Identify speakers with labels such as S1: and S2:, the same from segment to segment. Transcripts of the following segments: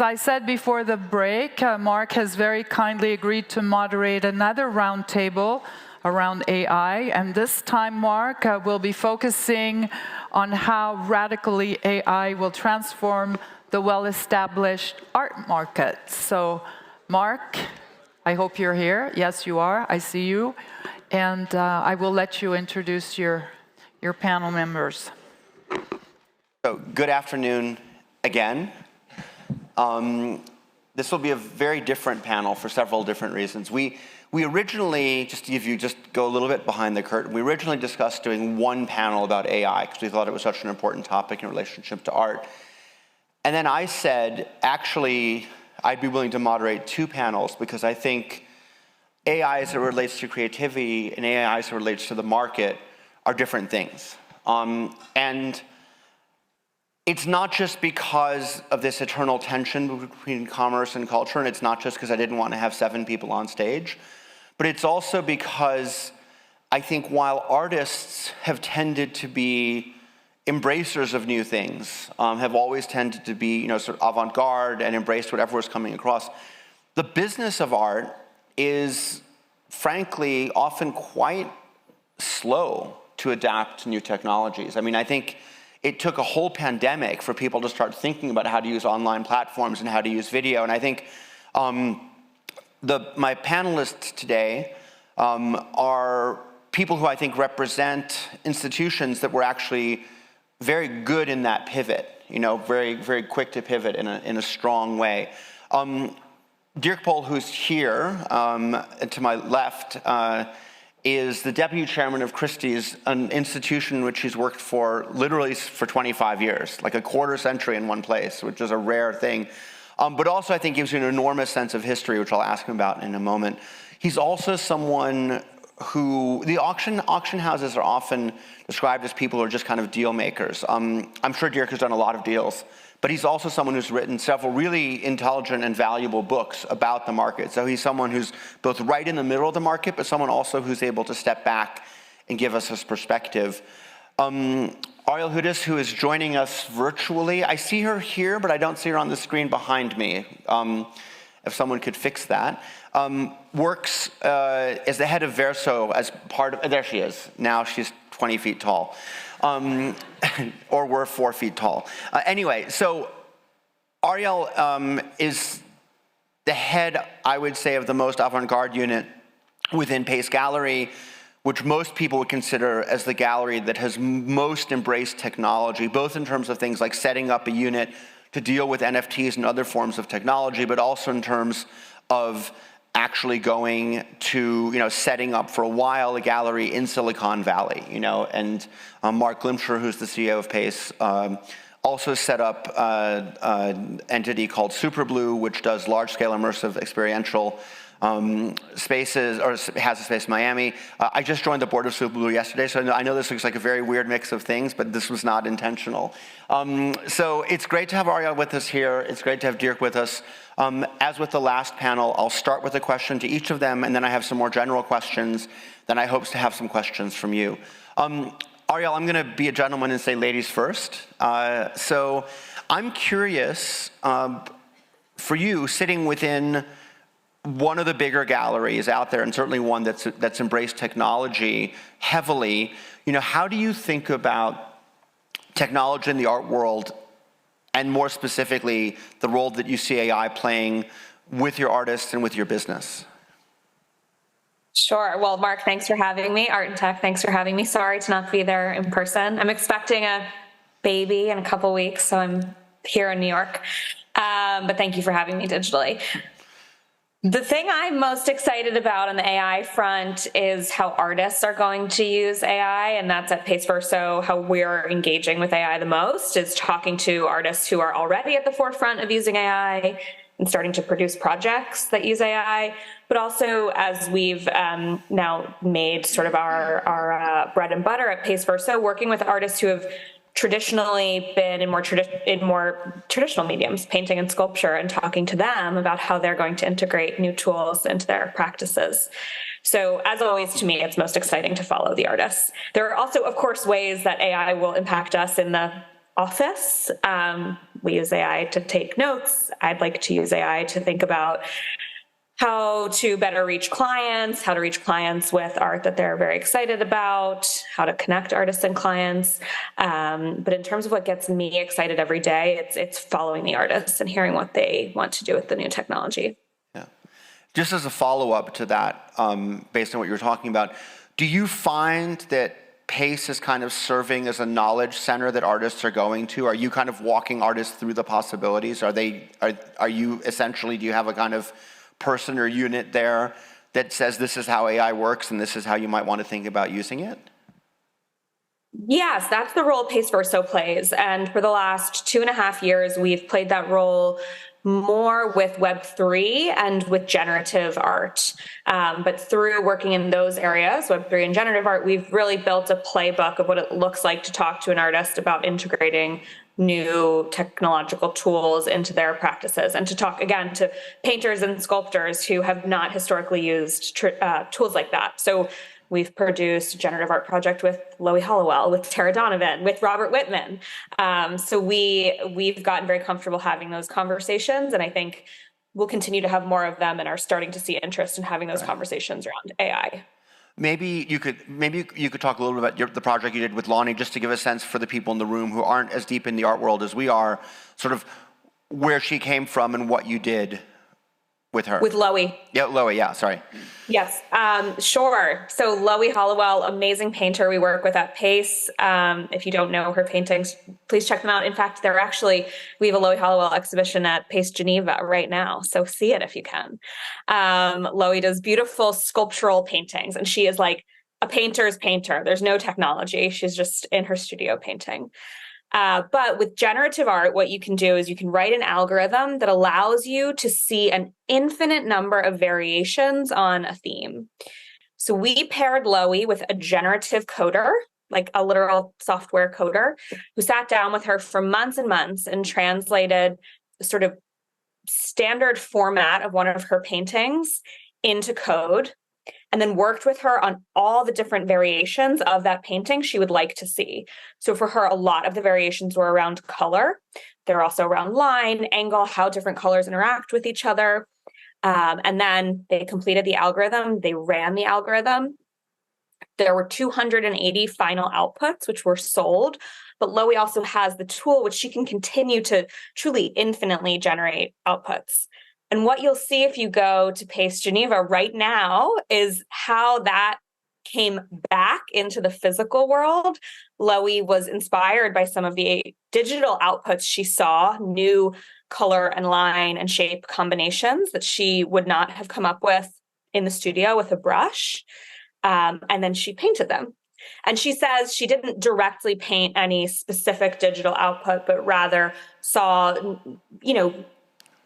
S1: I said before the break, Marc has very kindly agreed to moderate another roundtable around AI, and this time, Marc, will be focusing on how radically AI will transform the well-established art market. So, Marc, I hope you're here. Yes, you are. I see you. And I will let you introduce your panel members.
S2: So, good afternoon again. This will be a very different panel for several different reasons. We originally, just go a little bit behind the curtain, we originally discussed doing one panel about AI because we thought it was such an important topic in relationship to art. And then I said, actually, I'd be willing to moderate two panels because I think AI as it relates to creativity and AI as it relates to the market are different things. And it's not just because of this eternal tension between commerce and culture, and it's not just because I didn't want to have 7 people on stage, but it's also because I think while artists have tended to be embracers of new things, have always tended to be, sort of avant-garde and embraced whatever was coming across, the business of art is, frankly, often quite slow to adapt to new technologies. I mean, I think it took a whole pandemic for people to start thinking about how to use online platforms and how to use video. And I think my panelists today are people who I think represent institutions that were actually very good in that pivot, very, very quick to pivot in a strong way. Dirk Boll, who's here to my left, is the deputy chairman of Christie's, an institution which he's worked for literally for 25 years, like a quarter century in one place, which is a rare thing. But also I think gives you an enormous sense of history, which I'll ask him about in a moment. He's also someone who, the auction houses are often described as people who are just kind of deal makers. I'm sure Dirk has done a lot of deals, but he's also someone who's written several really intelligent and valuable books about the market. So he's someone who's both right in the middle of the market, but someone also who's able to step back and give us his perspective. Ariel Hudes, who is joining us virtually. I see her here, but I don't see her on the screen behind me. If someone could fix that. Works as the head of Verso as part of, there she is. Now she's 20 feet tall. Or we're 4 feet tall. Anyway, so Ariel is the head, I would say, of the most avant-garde unit within Pace Gallery, which most people would consider as the gallery that has most embraced technology, both in terms of things like setting up a unit to deal with NFTs and other forms of technology, but also in terms of actually going to, setting up for a while a gallery in Silicon Valley, and Marc, who's the CEO of Pace, also set up an entity called Superblue, which does large-scale immersive experiential spaces, or has a space in Miami. I just joined the board of Superblue yesterday, so I know this looks like a very weird mix of things, but this was not intentional. So it's great to have Ariel with us here. It's great to have Dirk with us. As with the last panel, I'll start with a question to each of them, and then I have some more general questions. Then I hope to have some questions from you. Ariel, I'm going to be a gentleman and say ladies first. So I'm curious, for you, sitting within one of the bigger galleries out there, and certainly one that's embraced technology heavily, how do you think about technology in the art world, and more specifically, the role that you see AI playing with your artists and with your business?
S3: Sure. Well, Marc, thanks for having me. Art and Tech, thanks for having me. Sorry to not be there in person. I'm expecting a baby in a couple weeks, so I'm here in New York. But thank you for having me digitally. The thing I'm most excited about on the AI front is how artists are going to use AI, and that's at Pace Verso. How we're engaging with AI the most is talking to artists who are already at the forefront of using AI and starting to produce projects that use AI, but also as we've now made sort of our bread and butter at Pace Verso, working with artists who have traditionally been in more traditional mediums, painting and sculpture, and talking to them about how they're going to integrate new tools into their practices. So as always, to me, it's most exciting to follow the artists. There are also, of course, ways that AI will impact us in the office. We use AI to take notes. I'd like to use AI to think about how to better reach clients, how to reach clients with art that they're very excited about, how to connect artists and clients. But in terms of what gets me excited every day, it's following the artists and hearing what they want to do with the new technology.
S2: Yeah. Just as a follow-up to that, based on what you were talking about, do you find that PACE is kind of serving as a knowledge center that artists are going to? Are you kind of walking artists through the possibilities? Are you essentially, do you have a kind of person or unit there that says this is how AI works and this is how you might want to think about using it?
S3: Yes, that's the role PACE Verso plays. And for the last 2.5 years, we've played that role more with Web3 and with generative art. But through working in those areas, Web3 and generative art, we've really built a playbook of what it looks like to talk to an artist about integrating new technological tools into their practices, and to talk again to painters and sculptors who have not historically used tools like that. So we've produced a generative art project with Loie Hollowell, with Tara Donovan, with Robert Whitman. So we've gotten very comfortable having those conversations, and I think we'll continue to have more of them and are starting to see interest in having those conversations around AI.
S2: Maybe you could talk a little bit about the project you did with Lonnie, just to give a sense for the people in the room who aren't as deep in the art world as we are, sort of where she came from and what you did with her.
S3: With Loie.
S2: Yeah, Loie, yeah, sorry.
S3: Yes, sure. So Loie Hollowell, amazing painter we work with at PACE. If you don't know her paintings, please check them out. In fact, we have a Loie Hollowell exhibition at PACE Geneva right now, so see it if you can. Loie does beautiful sculptural paintings, and she is like a painter's painter. There's no technology. She's just in her studio painting. But with generative art, what you can do is you can write an algorithm that allows you to see an infinite number of variations on a theme. So we paired Loie with a generative coder, like a literal software coder, who sat down with her for months and months and translated the sort of standard format of one of her paintings into code, and then worked with her on all the different variations of that painting she would like to see. So for her, a lot of the variations were around color. They're also around line, angle, how different colors interact with each other. And then they completed the algorithm. They ran the algorithm. There were 280 final outputs, which were sold. But Loie also has the tool which she can continue to truly infinitely generate outputs. And what you'll see if you go to PACE Geneva right now is how that came back into the physical world. Loie was inspired by some of the digital outputs she saw, new color and line and shape combinations that she would not have come up with in the studio with a brush. And then she painted them. And she says she didn't directly paint any specific digital output, but rather saw,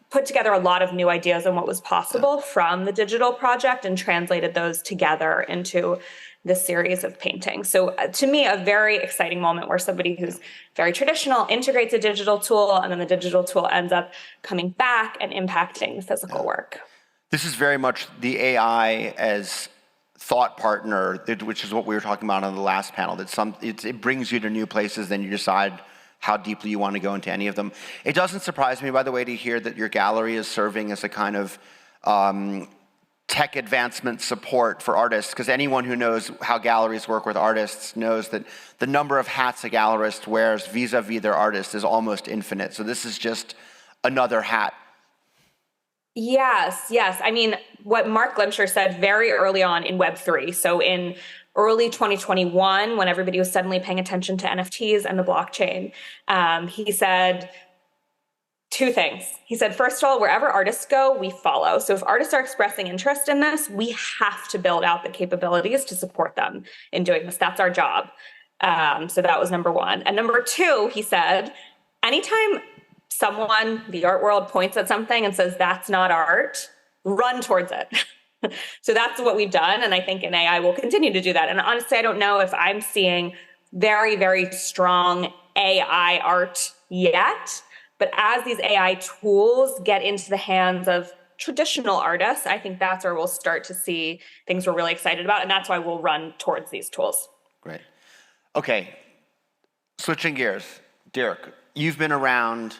S3: put together a lot of new ideas on what was possible from the digital project and translated those together into this series of paintings. So to me, a very exciting moment where somebody who's very traditional integrates a digital tool, and then the digital tool ends up coming back and impacting the physical work.
S2: This is very much the AI as thought partner, which is what we were talking about on the last panel. It brings you to new places, then you decide how deeply you want to go into any of them. It doesn't surprise me, by the way, to hear that your gallery is serving as a kind of tech advancement support for artists, because anyone who knows how galleries work with artists knows that the number of hats a gallerist wears vis-a-vis their artist is almost infinite. So this is just another hat.
S3: Yes. I mean, what Marc Glimcher said very early on in Web3, so in early 2021, when everybody was suddenly paying attention to NFTs and the blockchain, he said two things. He said, first of all, wherever artists go, we follow. So if artists are expressing interest in this, we have to build out the capabilities to support them in doing this. That's our job. So that was number one. And number two, he said, anytime someone, the art world, points at something and says, that's not art, run towards it. So that's what we've done. And I think in AI, we'll continue to do that. And honestly, I don't know if I'm seeing very, very strong AI art yet. But as these AI tools get into the hands of traditional artists, I think that's where we'll start to see things we're really excited about. And that's why we'll run towards these tools.
S2: Great. Okay. Switching gears. Dirk, you've been around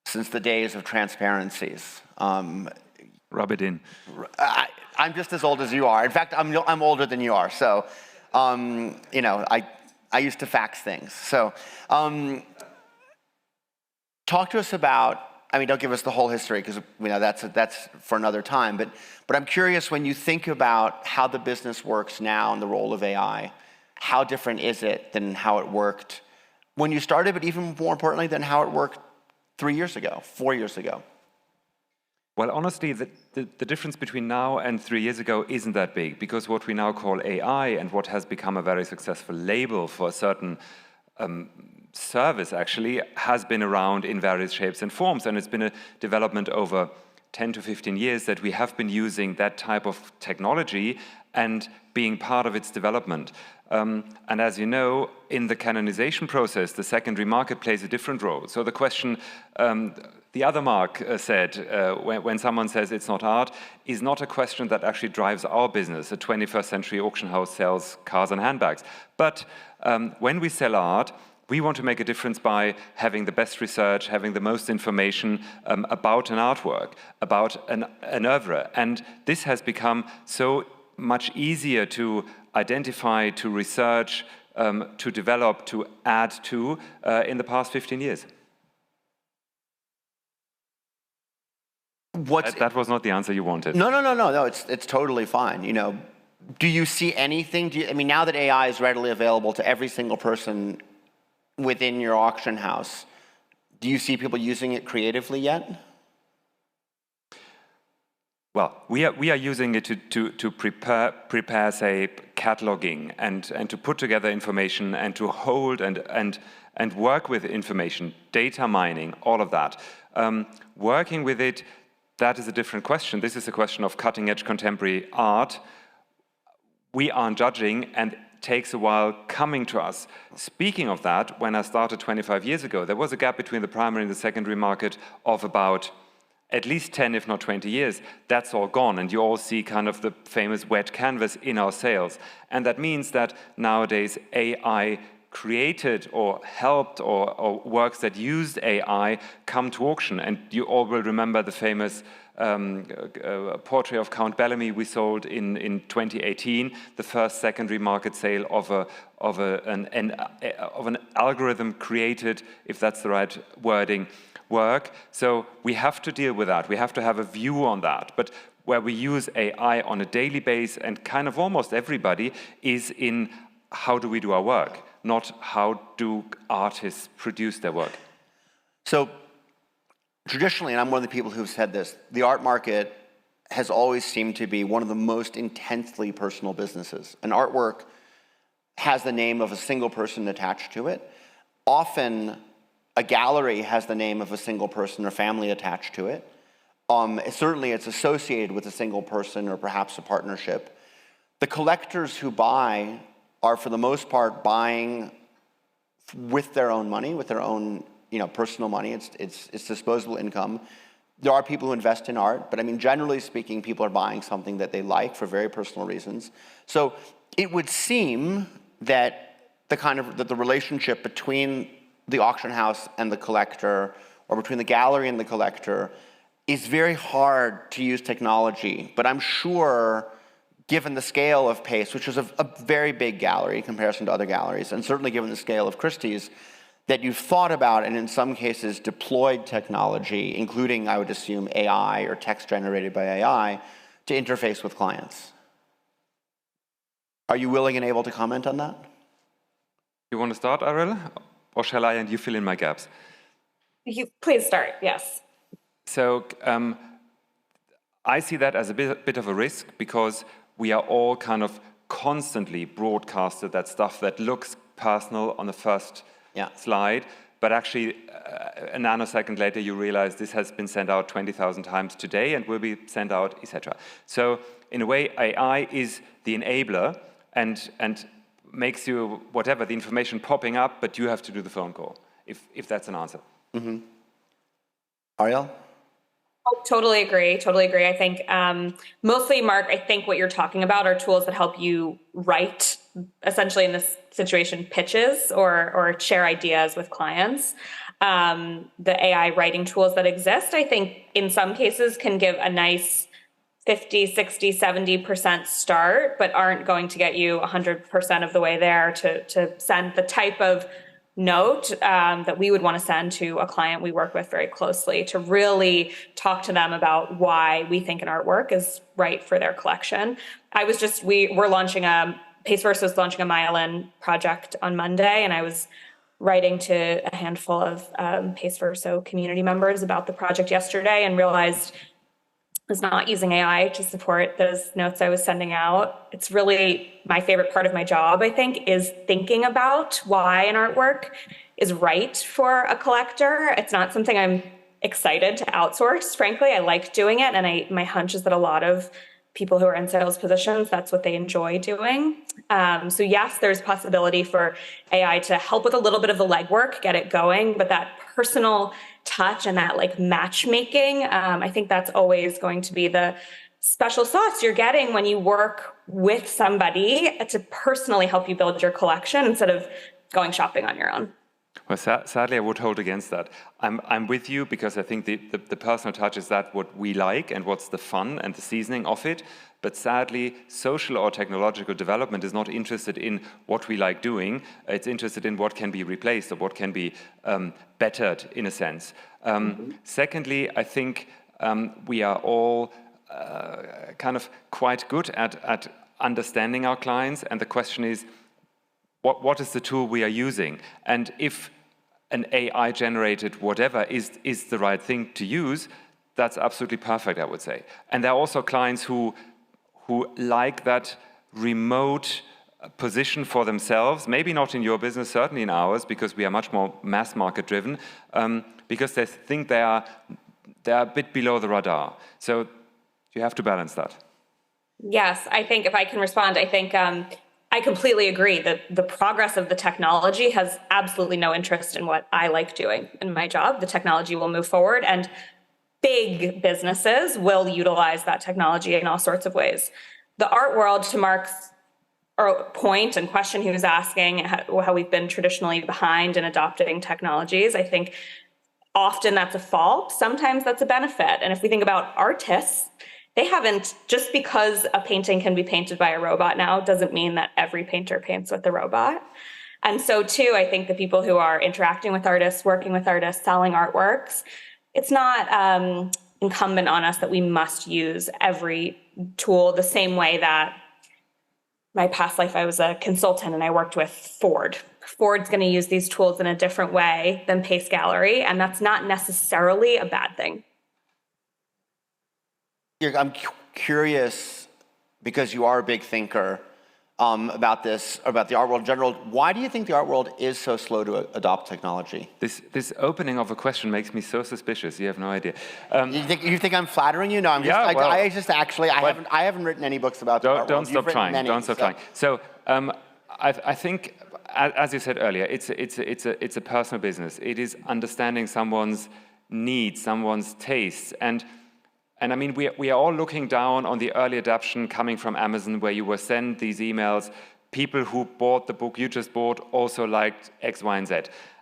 S2: since the days of transparencies.
S4: Rub it in.
S2: I'm just as old as you are. In fact, I'm older than you are. So, you know, I used to fax things. So, talk to us about. I mean, don't give us the whole history because you know that's for another time. But I'm curious when you think about how the business works now and the role of AI. How different is it than how it worked when you started, but even more importantly than how it worked 3 years ago, 4 years ago?
S4: Well, honestly, the difference between now and 3 years ago isn't that big, because what we now call AI and what has become a very successful label for a certain service actually has been around in various shapes and forms, and it's been a development over 10 to 15 years that we have been using that type of technology and being part of its development. And as you know, in the canonization process, the secondary market plays a different role. So the question the other Marc said, when someone says it's not art, is not a question that actually drives our business. A 21st century auction house sells cars and handbags. But when we sell art, we want to make a difference by having the best research, having the most information about an artwork, about an oeuvre. And this has become so much easier to identify, to research, to develop, to add to in the past 15 years. That was not the answer you wanted.
S2: No. It's totally fine. You know, do you see anything? I mean, now that AI is readily available to every single person within your auction house, do you see people using it creatively yet?
S4: Well, we are using it to prepare, say, cataloging and to put together information and to hold and work with information, data mining, all of that. Working with it, that is a different question. This is a question of cutting-edge contemporary art. We aren't judging, and it takes a while coming to us. Speaking of that, when I started 25 years ago, there was a gap between the primary and the secondary market of about at least 10, if not 20 years. That's all gone, and you all see kind of the famous wet canvas in our sales. And that means that nowadays AI created or helped or works that used AI come to auction. And you all will remember the famous portrait of Count Bellamy we sold in 2018, the first secondary market sale of an algorithm created, if that's the right wording, work. So we have to deal with that. We have to have a view on that. But where we use AI on a daily basis, and kind of almost everybody, is in how do we do our work, not how do artists produce their work.
S2: So traditionally, and I'm one of the people who've said this, the art market has always seemed to be one of the most intensely personal businesses. An artwork has the name of a single person attached to it. Often, a gallery has the name of a single person or family attached to it. Certainly, it's associated with a single person or perhaps a partnership. The collectors who buy are, for the most part, buying with their own money, with their own, personal money. It's disposable income. There are people who invest in art, but I mean, generally speaking, people are buying something that they like for very personal reasons. So it would seem that the relationship between the auction house and the collector, or between the gallery and the collector, is very hard to use technology. But I'm sure, given the scale of Pace, which is a very big gallery in comparison to other galleries, and certainly given the scale of Christie's, that you've thought about and in some cases deployed technology, including, I would assume, AI or text generated by AI, to interface with clients. Are you willing and able to comment on that?
S4: You want to start, Ariel? Or shall I and you fill in my gaps?
S3: You please start, yes.
S4: So I see that as a bit of a risk, because we are all kind of constantly broadcasted that stuff that looks personal on the first slide, but actually a nanosecond later you realize this has been sent out 20,000 times today and will be sent out, etc. So in a way, AI is the enabler and makes you whatever, the information popping up, but you have to do the phone call, if that's an answer.
S2: Mm-hmm. Ariel?
S3: Oh, totally agree. I think mostly, Marc, I think what you're talking about are tools that help you write essentially in this situation, pitches or share ideas with clients. The AI writing tools that exist, I think in some cases can give a nice 50, 60, 70% start, but aren't going to get you 100% of the way there to send the type of note that we would want to send to a client we work with very closely to really talk to them about why we think an artwork is right for their collection. We're launching Verso is launching a Marilyne project on Monday, and I was writing to a handful of Verso community members about the project yesterday and realized I was not using AI to support those notes I was sending out. It's really my favorite part of my job, I think, is thinking about why an artwork is right for a collector. It's not something I'm excited to outsource, frankly. I like doing it, and my hunch is that a lot of people who are in sales positions, that's what they enjoy doing. So yes, there's possibility for AI to help with a little bit of the legwork, get it going, but that personal touch and that like matchmaking, I think that's always going to be the special sauce you're getting when you work with somebody to personally help you build your collection instead of going shopping on your own.
S4: Well, sadly, I would hold against that. I'm with you because I think the personal touch is that what we like and what's the fun and the seasoning of it. But sadly, social or technological development is not interested in what we like doing. It's interested in what can be replaced or what can be bettered in a sense. Secondly, I think we are all kind of quite good at understanding our clients. And the question is, what is the tool we are using? And if an AI-generated whatever is the right thing to use, that's absolutely perfect, I would say. And there are also clients who like that remote position for themselves, maybe not in your business, certainly in ours, because we are much more mass market driven, because they think they are a bit below the radar. So you have to balance that.
S3: Yes, I think if I can respond, I think I completely agree that the progress of the technology has absolutely no interest in what I like doing in my job. The technology will move forward, and big businesses will utilize that technology in all sorts of ways. The art world, to Marc's point and question he was asking, how we've been traditionally behind in adopting technologies, I think often that's a fault. Sometimes that's a benefit. And if we think about artists, they haven't, just because a painting can be painted by a robot now, doesn't mean that every painter paints with a robot. And so too, I think the people who are interacting with artists, working with artists, selling artworks, it's not incumbent on us that we must use every tool the same way that my past life, I was a consultant and I worked with Ford. Ford's going to use these tools in a different way than Pace Gallery, and that's not necessarily a bad thing.
S2: I'm curious, because you are a big thinker about the art world in general. Why do you think the art world is so slow to adopt technology?
S4: This opening of a question makes me so suspicious. You have no idea.
S2: You think I'm flattering you? No, I'm just.
S4: Yeah, well,
S2: I haven't written any books about the art world.
S4: Don't stop trying. Don't stop trying. So I think, as you said earlier, it's a personal business. It is understanding someone's needs, someone's tastes, and I mean, we are all looking down on the early adoption coming from Amazon, where you were sent these emails. People who bought the book you just bought also liked X, Y, and Z.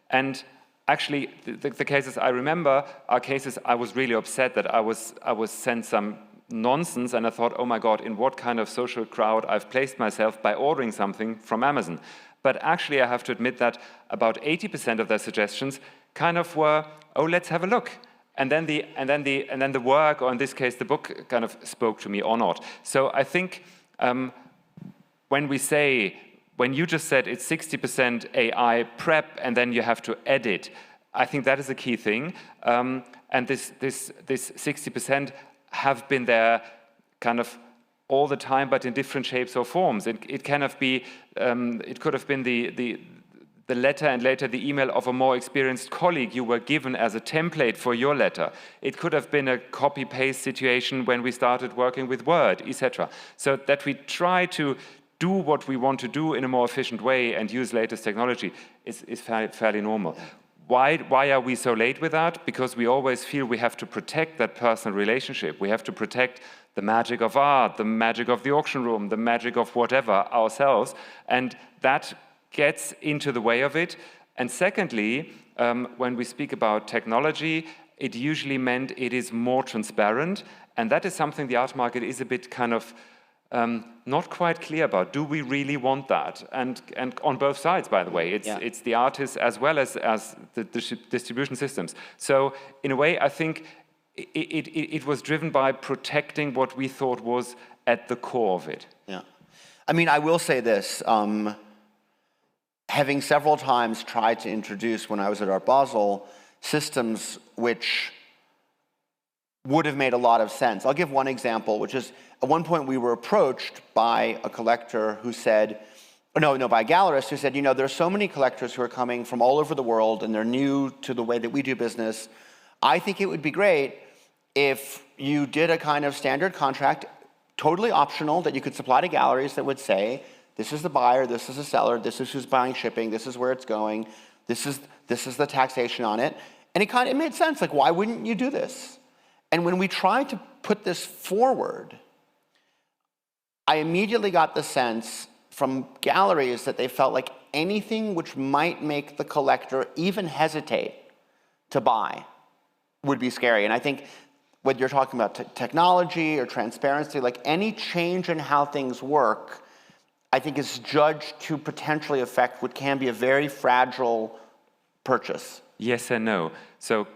S4: And actually, the cases I remember are cases I was really upset that I was sent some nonsense, and I thought, oh my God, in what kind of social crowd I've placed myself by ordering something from Amazon. But actually, I have to admit that about 80% of their suggestions kind of were, oh, let's have a look. And then the work, or in this case, the book, kind of spoke to me or not. So I think when you just said it's 60% AI prep and then you have to edit, I think that is a key thing. And this 60% have been there kind of all the time, but in different shapes or forms. It could have been the letter and later the email of a more experienced colleague you were given as a template for your letter. It could have been a copy-paste situation when we started working with Word, etc. So that we try to do what we want to do in a more efficient way and use latest technology is fairly normal. why are we so late with that? Because we always feel we have to protect that personal relationship. We have to protect the magic of art, the magic of the auction room, the magic of whatever ourselves, and that gets into the way of it. And secondly, when we speak about technology, it usually meant it is more transparent, and that is something the art market is a bit kind of not quite clear about. Do we really want that? And on both sides, by the way, it's the artists as well as the distribution systems. So in a way, I think it was driven by protecting what we thought was at the core of it.
S2: Yeah, I mean, I will say this. Having several times tried to introduce, when I was at Art Basel, systems which would have made a lot of sense. I'll give one example, which is at one point we were approached by a collector who said, by a gallerist who said, there's so many collectors who are coming from all over the world and they're new to the way that we do business. I think it would be great if you did a kind of standard contract, totally optional, that you could supply to galleries that would say, this is the buyer, this is the seller, this is who's buying shipping, this is where it's going, this is the taxation on it. And it made sense, like, why wouldn't you do this? And when we tried to put this forward, I immediately got the sense from galleries that they felt like anything which might make the collector even hesitate to buy would be scary. And I think whether you're talking about technology or transparency, like any change in how things work, I think is judged to potentially affect what can be a very fragile purchase.
S4: Yes and no. So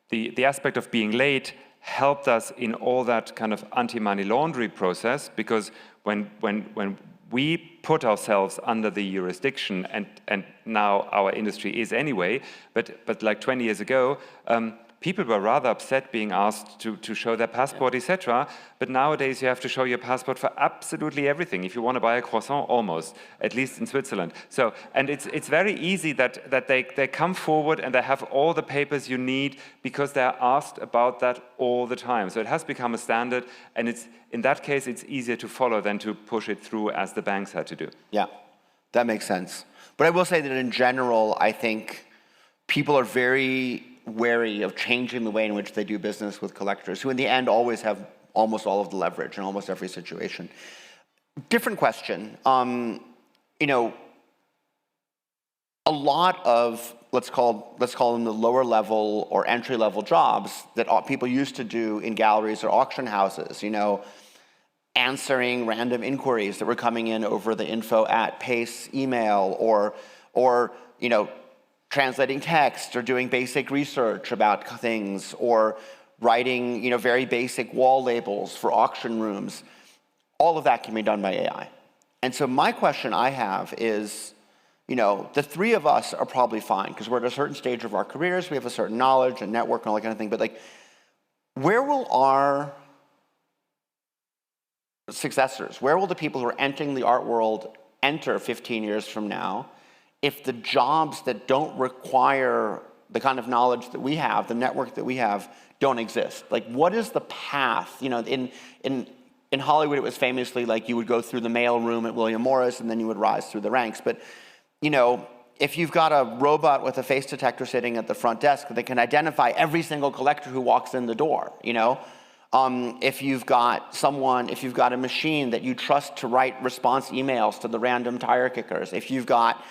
S4: the aspect of being late helped us in all that kind of anti-money laundering process, because when we put ourselves under the jurisdiction, and now our industry is anyway, but like 20 years ago, people were rather upset being asked to show their passport, etc. But nowadays you have to show your passport for absolutely everything. If you want to buy a croissant, almost, at least in Switzerland. So, and it's very easy that they come forward and they have all the papers you need because they're asked about that all the time. So it has become a standard, and in that case it's easier to follow than to push it through as the banks had to do.
S2: Yeah, that makes sense. But I will say that in general, I think people are very wary of changing the way in which they do business with collectors, who in the end always have almost all of the leverage in almost every situation. Different question. A lot of, let's call them the lower level or entry level jobs that people used to do in galleries or auction houses, answering random inquiries that were coming in over the info@pace email, or translating text, or doing basic research about things, or writing, very basic wall labels for auction rooms. All of that can be done by AI. And so my question I have is, the three of us are probably fine because we're at a certain stage of our careers, we have a certain knowledge and network and all that kind of thing, but like, where will our successors, where will the people who are entering the art world enter 15 years from now, if the jobs that don't require the kind of knowledge that we have, the network that we have, don't exist? Like, what is the path? In Hollywood, it was famously like you would go through the mail room at William Morris and then you would rise through the ranks. But, if you've got a robot with a face detector sitting at the front desk that can identify every single collector who walks in the door, if you've got a machine that you trust to write response emails to the random tire kickers, if you've got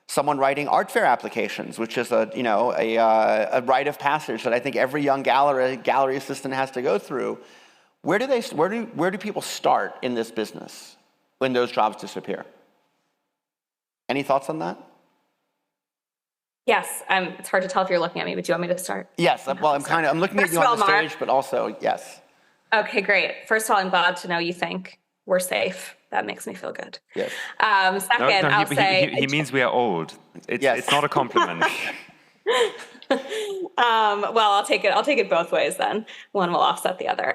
S2: someone writing art fair applications, which is a rite of passage that I think every young gallery assistant has to go through. Where do people start in this business when those jobs disappear? Any thoughts on that?
S3: Yes, it's hard to tell if you're looking at me, but do you want me to start?
S2: Yes, well, I'm looking at you on the stage, but also, yes.
S3: Okay, great. First of all, I'm glad to know you think we're safe. That makes me feel good.
S2: Yes.
S3: Second, I'll say...
S4: He means we are old. It's not a compliment.
S3: Well, I'll take it both ways then. One will offset the other.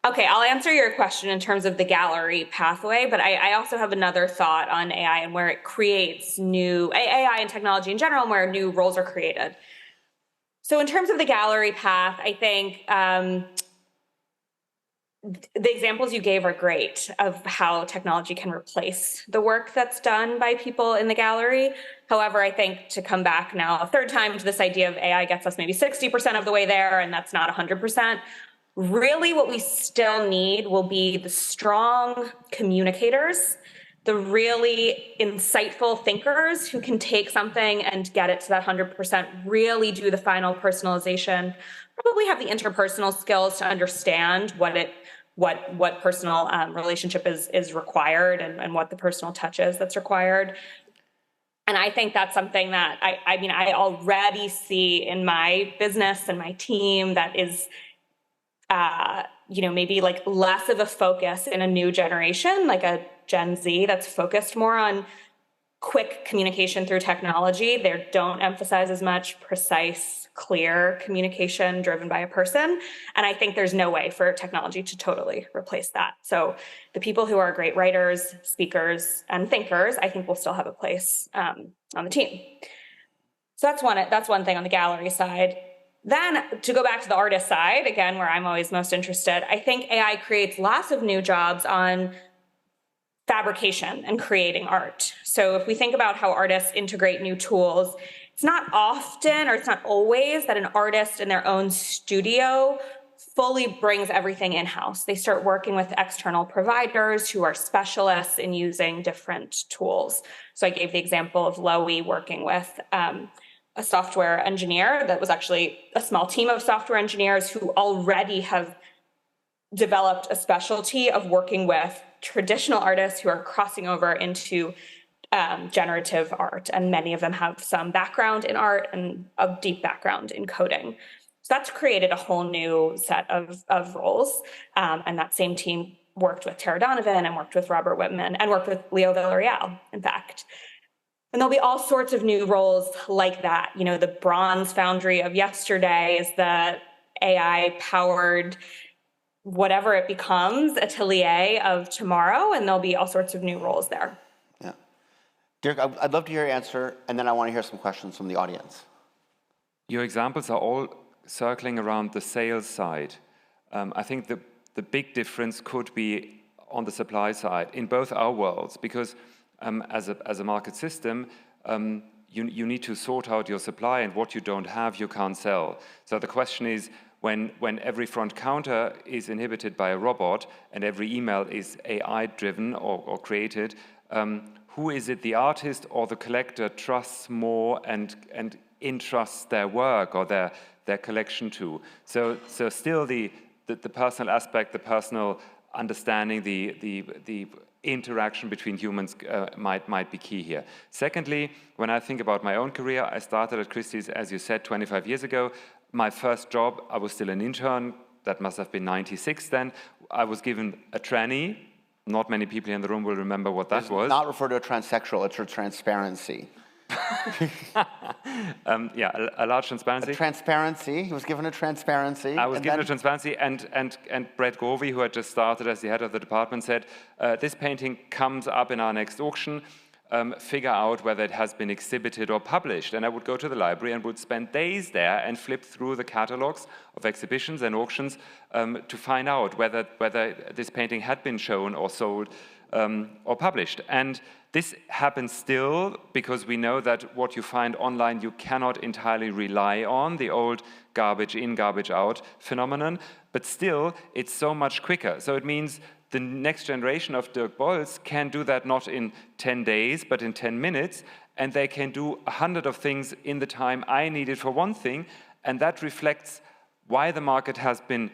S3: Okay, I'll answer your question in terms of the gallery pathway, but I also have another thought on AI and where it creates new AI and technology in general, and where new roles are created. So in terms of the gallery path, I think the examples you gave are great of how technology can replace the work that's done by people in the gallery. However, I think to come back now a third time to this idea of AI gets us maybe 60% of the way there, and that's not 100%. Really, what we still need will be the strong communicators, the really insightful thinkers who can take something and get it to that 100%, really do the final personalization, probably have the interpersonal skills to understand what personal relationship is required and what the personal touch is that's required. And I think that's something that I mean, I already see in my business and my team that is, maybe like less of a focus in a new generation, like a Gen Z that's focused more on quick communication through technology. They don't emphasize as much precise, clear communication driven by a person. And I think there's no way for technology to totally replace that. So the people who are great writers, speakers, and thinkers, I think will still have a place on the team. So that's one thing on the gallery side. Then to go back to the artist side, again, where I'm always most interested, I think AI creates lots of new jobs on fabrication and creating art. So if we think about how artists integrate new tools, it's not often or it's not always that an artist in their own studio fully brings everything in-house. They start working with external providers who are specialists in using different tools. So I gave the example of Lowy working with a software engineer that was actually a small team of software engineers who already have developed a specialty of working with traditional artists who are crossing over into generative art. And many of them have some background in art and a deep background in coding. So that's created a whole new set of roles. And that same team worked with Tara Donovan and worked with Robert Whitman and worked with Leo Villarreal, in fact. And there'll be all sorts of new roles like that. The bronze foundry of yesterday is the AI-powered, whatever it becomes, atelier of tomorrow, and there'll be all sorts of new roles there.
S2: Yeah. Dirk, I'd love to hear your answer, and then I want to hear some questions from the audience.
S4: Your examples are all circling around the sales side. I think the big difference could be on the supply side in both our worlds, because as a market system, you need to sort out your supply, and what you don't have, you can't sell. So the question is, when every front counter is inhibited by a robot and every email is AI-driven or created, who is it, the artist or the collector, trusts more and entrusts their work or their collection to? So still the personal aspect, the personal understanding, the interaction between humans might be key here. Secondly, when I think about my own career, I started at Christie's, as you said, 25 years ago. My first job, I was still an intern. That must have been 96 then. I was given a tranny. Not many people in the room will remember what that was.
S2: Not refer to a transsexual, it's a transparency.
S4: Yeah, a large transparency.
S2: A transparency. He was given a transparency.
S4: I was given a transparency, and Brett Govey, who had just started as the head of the department, said, this painting comes up in our next auction. Figure out whether it has been exhibited or published. And I would go to the library and would spend days there and flip through the catalogs of exhibitions and auctions to find out whether this painting had been shown or sold or published. And this happens still because we know that what you find online you cannot entirely rely on, the old garbage in, garbage out phenomenon, but still it's so much quicker. So it means the next generation of Dirk Bolls can do that not in 10 days, but in 10 minutes, and they can do 100 of things in the time I needed for one thing, and that reflects why the market has been,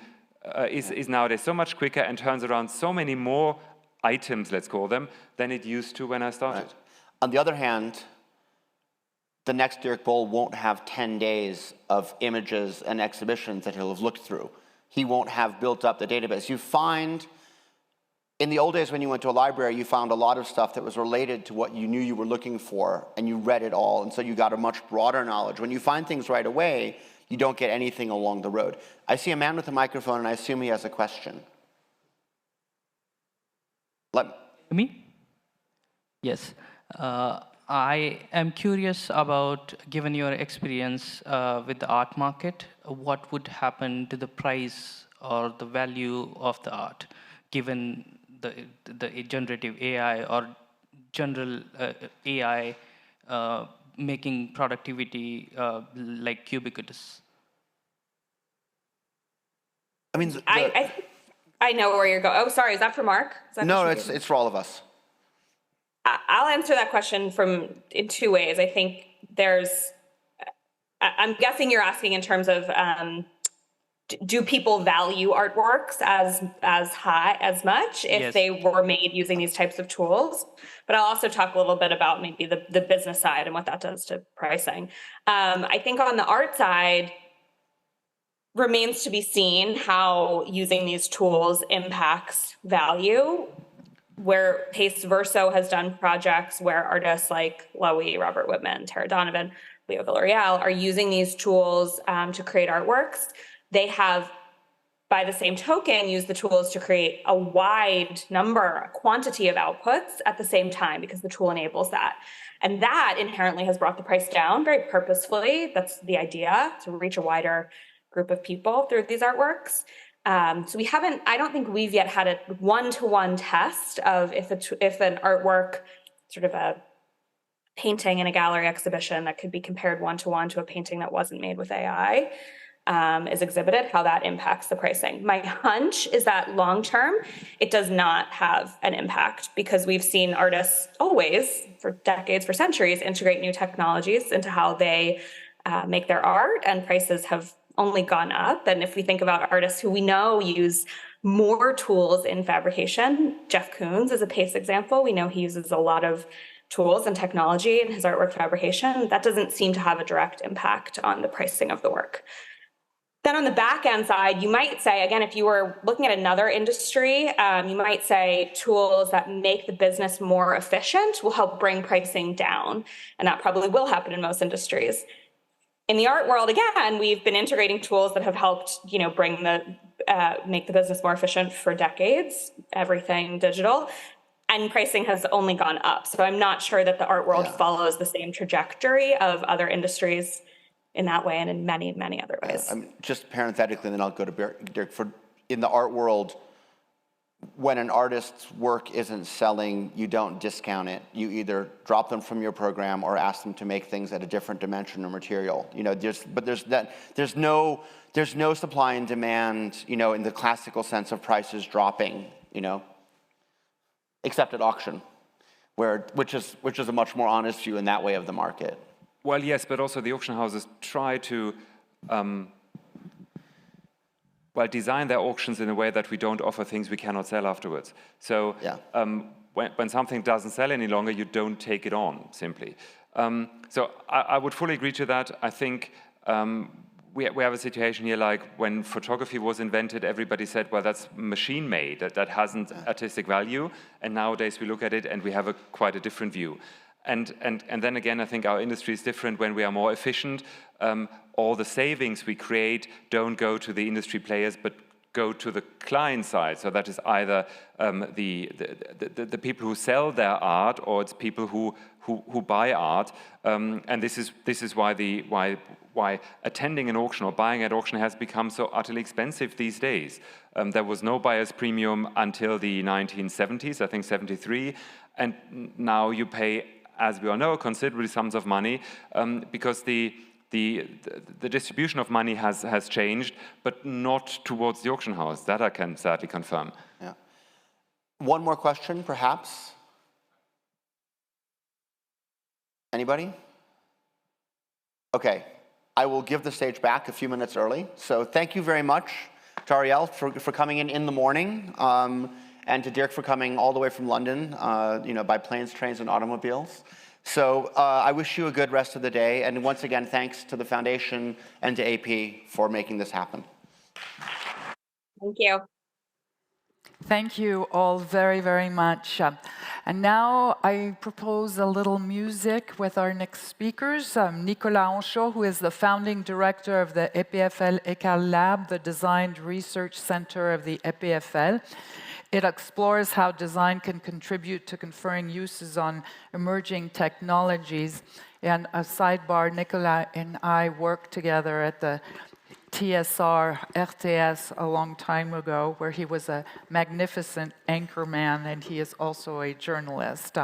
S4: is nowadays so much quicker and turns around so many more items, let's call them, than it used to when I started.
S2: Right. On the other hand, the next Dirk Boll won't have 10 days of images and exhibitions that he'll have looked through. He won't have built up the database. You find, in the old days when you went to a library, you found a lot of stuff that was related to what you knew you were looking for, and you read it all, and so you got a much broader knowledge. When you find things right away, you don't get anything along the road. I see a man with a microphone, and I assume he has a question.
S5: Me? Yes. I am curious about, given your experience with the art market, what would happen to the price or the value of the art, given the generative AI or general AI making productivity like ubiquitous?
S2: I mean,
S3: I know where you're going. Oh, sorry, is that for Marc?
S2: no, it's for all of us.
S3: I'll answer that question in two ways. I think I'm guessing you're asking in terms of, do people value artworks as much if
S5: Yes.
S3: they were made using these types of tools? But I'll also talk a little bit about maybe the business side and what that does to pricing. I think on the art side, remains to be seen how using these tools impacts value. Where Pace Verso has done projects where artists like Lowy, Robert Whitman, Tara Donovan, Leo Villarreal are using these tools to create artworks. They have, by the same token, used the tools to create a wide quantity of outputs at the same time because the tool enables that. And that inherently has brought the price down very purposefully. That's the idea, to reach a wider group of people through these artworks. So I don't think we've yet had a one-to-one test of if an artwork, sort of a painting in a gallery exhibition that could be compared one-to-one to a painting that wasn't made with AI, is exhibited, how that impacts the pricing. My hunch is that long-term, it does not have an impact because we've seen artists always, for decades, for centuries, integrate new technologies into how they make their art, and prices have only gone up. And if we think about artists who we know use more tools in fabrication, Jeff Koons is a Pace example. We know he uses a lot of tools and technology in his artwork fabrication. That doesn't seem to have a direct impact on the pricing of the work. Then on the back end side, you might say, again, if you were looking at another industry, you might say tools that make the business more efficient will help bring pricing down. And that probably will happen in most industries. In the art world, again, we've been integrating tools that have helped, make the business more efficient for decades, everything digital, and pricing has only gone up. So I'm not sure that the art world follows the same trajectory of other industries in that way and in many, many other ways.
S2: Just parenthetically, then I'll go to Dirk. In the art world, when an artist's work isn't selling, you don't discount it. You either drop them from your program or ask them to make things at a different dimension or material. There's no supply and demand, in the classical sense of prices dropping, except at auction, which is a much more honest view in that way of the market.
S4: Well, yes, but also the auction houses try to design their auctions in a way that we don't offer things we cannot sell afterwards. So when something doesn't sell any longer, you don't take it on, simply. So I would fully agree to that. I think we have a situation here like when photography was invented, everybody said, well, that's machine-made, that hasn't artistic value. And nowadays we look at it and we have quite a different view. And then again, I think our industry is different when we are more efficient. All the savings we create don't go to the industry players, but go to the client side. So that is either the people who sell their art, or it's people who buy art. And this is why attending an auction or buying at auction has become so utterly expensive these days. There was no buyer's premium until the 1970s, I think 73, and now you pay, as we all know, considerable sums of money because the distribution of money has changed, but not towards the auction house. That I can sadly confirm.
S2: Yeah. One more question, perhaps? Anybody? Okay. I will give the stage back a few minutes early. So thank you very much to Ariel for coming in the morning, and to Dirk for coming all the way from London, by planes, trains, and automobiles. So I wish you a good rest of the day. And once again, thanks to the foundation and to AP for making this happen.
S3: Thank you.
S1: Thank you all very, very much. And now I propose a little music with our next speakers. Nicolas, who is the founding director of the EPFL+ECAL Lab, the Design Research Center of the EPFL. It explores how design can contribute to conferring uses on emerging technologies. And a sidebar, Nicolas and I work together at the TSR, RTS a long time ago, where he was a magnificent anchorman, and he is also a journalist.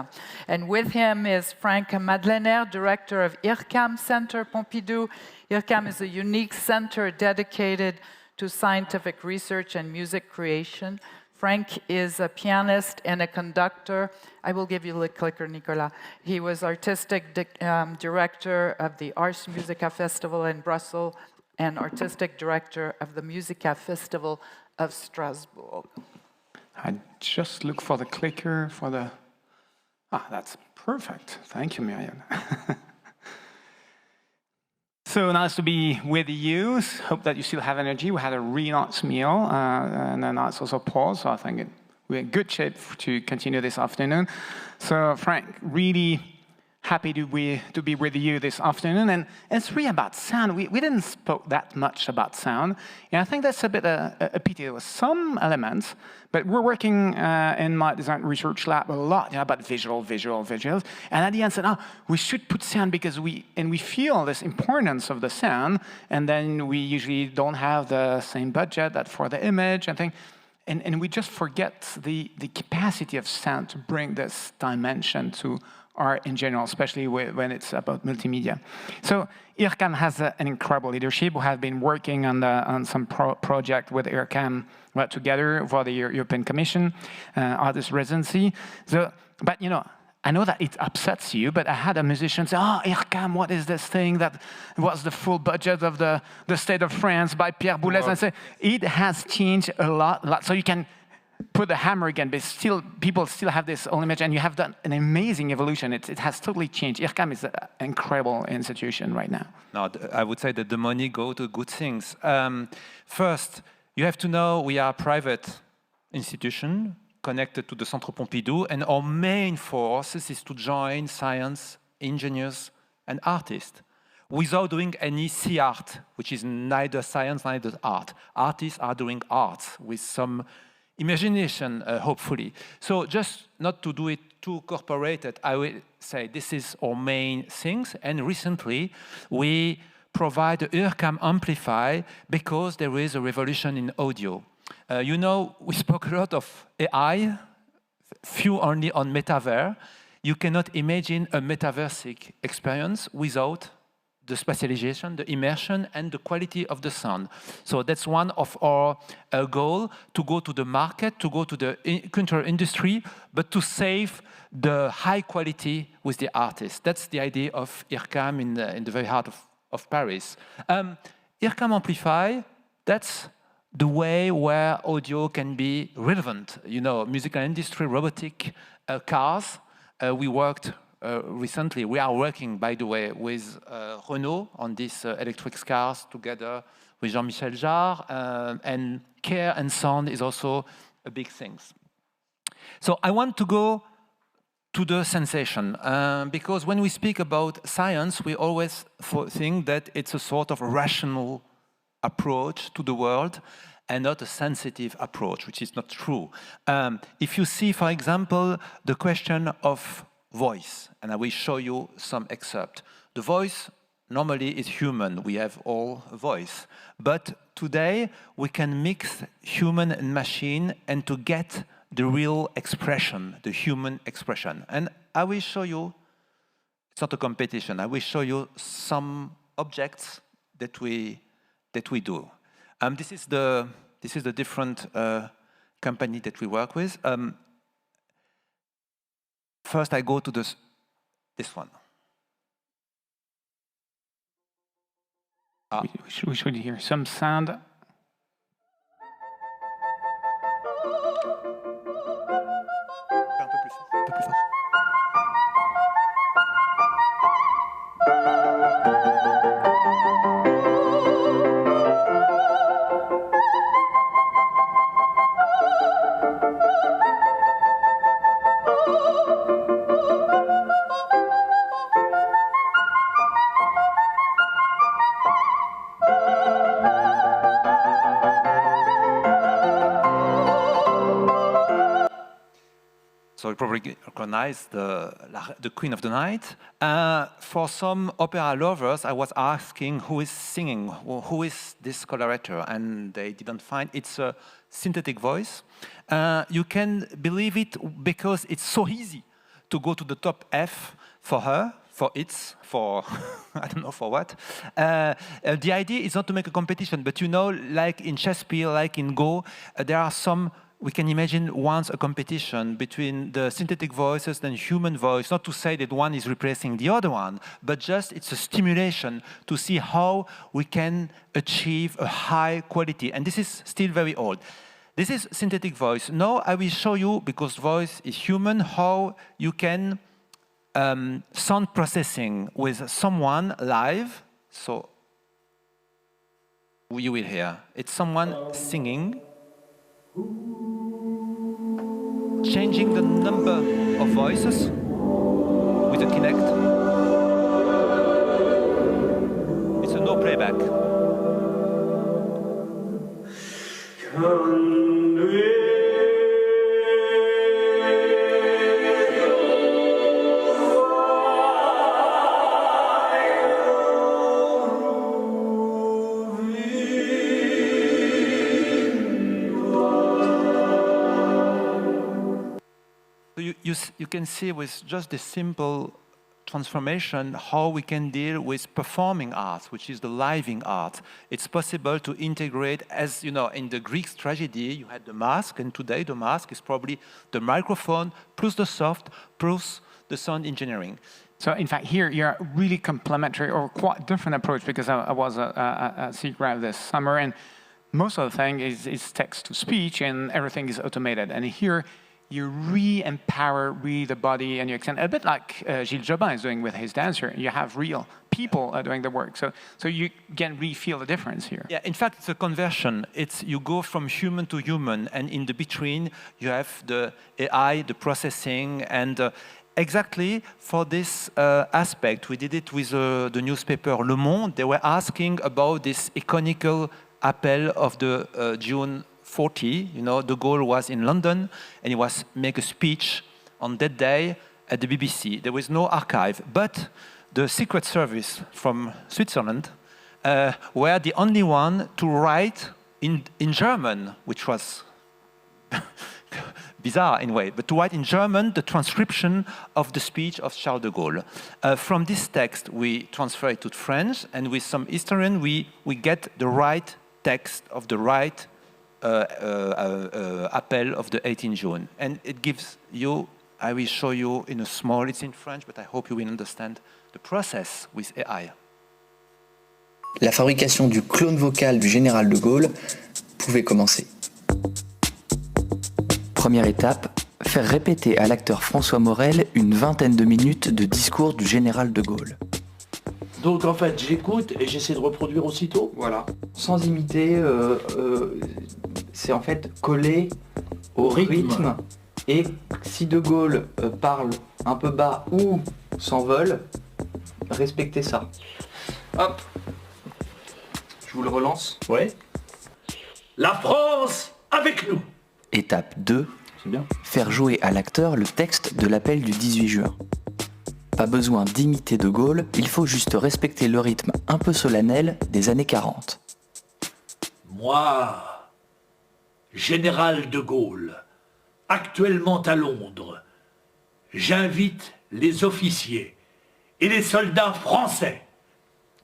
S1: And with him is Frank Madlener, director of IRCAM Center Pompidou. IRCAM is a unique center dedicated to scientific research and music creation. Frank is a pianist and a conductor. I will give you the clicker, Nicolas. He was artistic director of the Ars Musica Festival in Brussels and artistic director of the Musica Festival of Strasbourg.
S6: I just look for the clicker for the... that's perfect. Thank you, Muriel. So nice to be with you. Hope that you still have energy. We had a really nice meal and a nice also pause. So I think we're in good shape to continue this afternoon. So Frank, really happy to be with you this afternoon. And it's really about sound. We didn't spoke that much about sound. And I think that's a bit a pity. There were some elements, but we're working in my design research lab a lot about visuals. And at the end said, we should put sound because we feel this importance of the sound. And then we usually don't have the same budget that for the image and thing. And we just forget the capacity of sound to bring this dimension to art in general, especially when it's about multimedia. So IRCAM has an incredible leadership. We have been working on some project with IRCAM together for the European Commission, artist residency. So, but I know that it upsets you, but I had a musician say, IRCAM, what is this thing that was the full budget of the State of France by Pierre Boulez? And I say, it has changed a lot. So you can put the hammer again, but still, people still have this old image, and you have done an amazing evolution. It has totally changed. IRCAM is an incredible institution right now.
S7: No, I would say that the money go to good things. First, you have to know we are a private institution connected to the Centre Pompidou, and our main force is to join science, engineers, and artists without doing any C-art, which is neither science, neither art. Artists are doing arts with some imagination, hopefully. So just not to do it too corporated, I will say this is our main things. And recently, we provide the IRCAM Amplify because there is a revolution in audio. We spoke a lot of AI, few only on metaverse. You cannot imagine a metaversic experience without the spatialization, the immersion, and the quality of the sound. So that's one of our goal, to go to the market, to go to the cultural industry, but to save the high quality with the artists. That's the idea of IRCAM in the very heart of Paris. IRCAM Amplify, that's the way where audio can be relevant. Musical industry, robotic, cars. We worked recently, we are working, by the way, with Renault on these electric cars together with Jean-Michel Jarre, and care and sound is also a big thing. So I want to go to the sensation, because when we speak about science, we always think that it's a sort of rational approach to the world and not a sensitive approach, which is not true. If you see, for example, the question of voice, and I will show you some excerpt. The voice normally is human. We have all a voice. But today, we can mix human and machine and to get the real expression, the human expression. And I will show you, it's not a competition, I will show you some objects that we do. This is the different company that we work with. First, I go to this one.
S6: We should hear some sound.
S7: so you probably recognize the Queen of the Night. For some opera lovers, I was asking who is singing, who is this colorator, and they didn't find. It's a synthetic voice. You can believe it because it's so easy to go to the top F for her, for I don't know for what. The idea is not to make a competition, but you know, like in Shakespeare, like in Go, there are some. We can imagine once a competition between the synthetic voices and human voice, not to say that one is replacing the other one, but just it's a stimulation to see how we can achieve a high quality. And this is still very old. This is synthetic voice. Now I will show you, because voice is human, how you can sound processing with someone live. So you will hear. It's someone singing. Changing the number of voices with a Kinect. It's a no playback. You can see with just the simple transformation how we can deal with performing art, which is the living art. It's possible to integrate, as you know, in the Greek tragedy, you had the mask, and today the mask is probably the microphone plus the soft plus the sound engineering.
S6: So in fact, here you're really complementary or quite different approach, because I was at SIGGRAPH this summer, and most of the thing is text to speech, and everything is automated. And here you re-empower the body, and you extend a bit like Gilles Jobin is doing with his dancer. You have real people doing the work, so you can really feel the difference here.
S7: Yeah, in fact, it's a conversion. It's you go from human to human, and in the between you have the AI, the processing, and exactly for this aspect, we did it with the newspaper Le Monde. They were asking about this iconical appel of the June 40, you know, de Gaulle was in London, and he was make a speech on that day at the BBC. There was no archive, but the Secret Service from Switzerland were the only one to write in German, which was bizarre in a way, but to write in German the transcription of the speech of Charles de Gaulle. From this text, we transfer it to French, and with some historian, we get the right text of the right appel of the 18th June. And it gives you, I will show you in a small, it's in French, but I hope you will understand the process with AI.
S8: La fabrication du clone vocal du général de Gaulle pouvait commencer. Première étape, faire répéter à l'acteur François Morel une vingtaine de minutes de discours du général de Gaulle.
S9: Donc en fait, j'écoute et j'essaie de reproduire aussitôt.
S8: Voilà. Sans imiter, c'est en fait coller au rythme. Et si de Gaulle parle un peu bas ou s'envole, respectez ça. Hop. Je vous le relance.
S9: Ouais. La France avec nous.
S8: Étape 2.
S9: C'est bien.
S8: Faire jouer à l'acteur le texte de l'appel du 18 juin. Pas besoin d'imiter de Gaulle, il faut juste respecter le rythme un peu solennel des années 40.
S9: Moi, général de Gaulle, actuellement à Londres, j'invite les officiers et les soldats français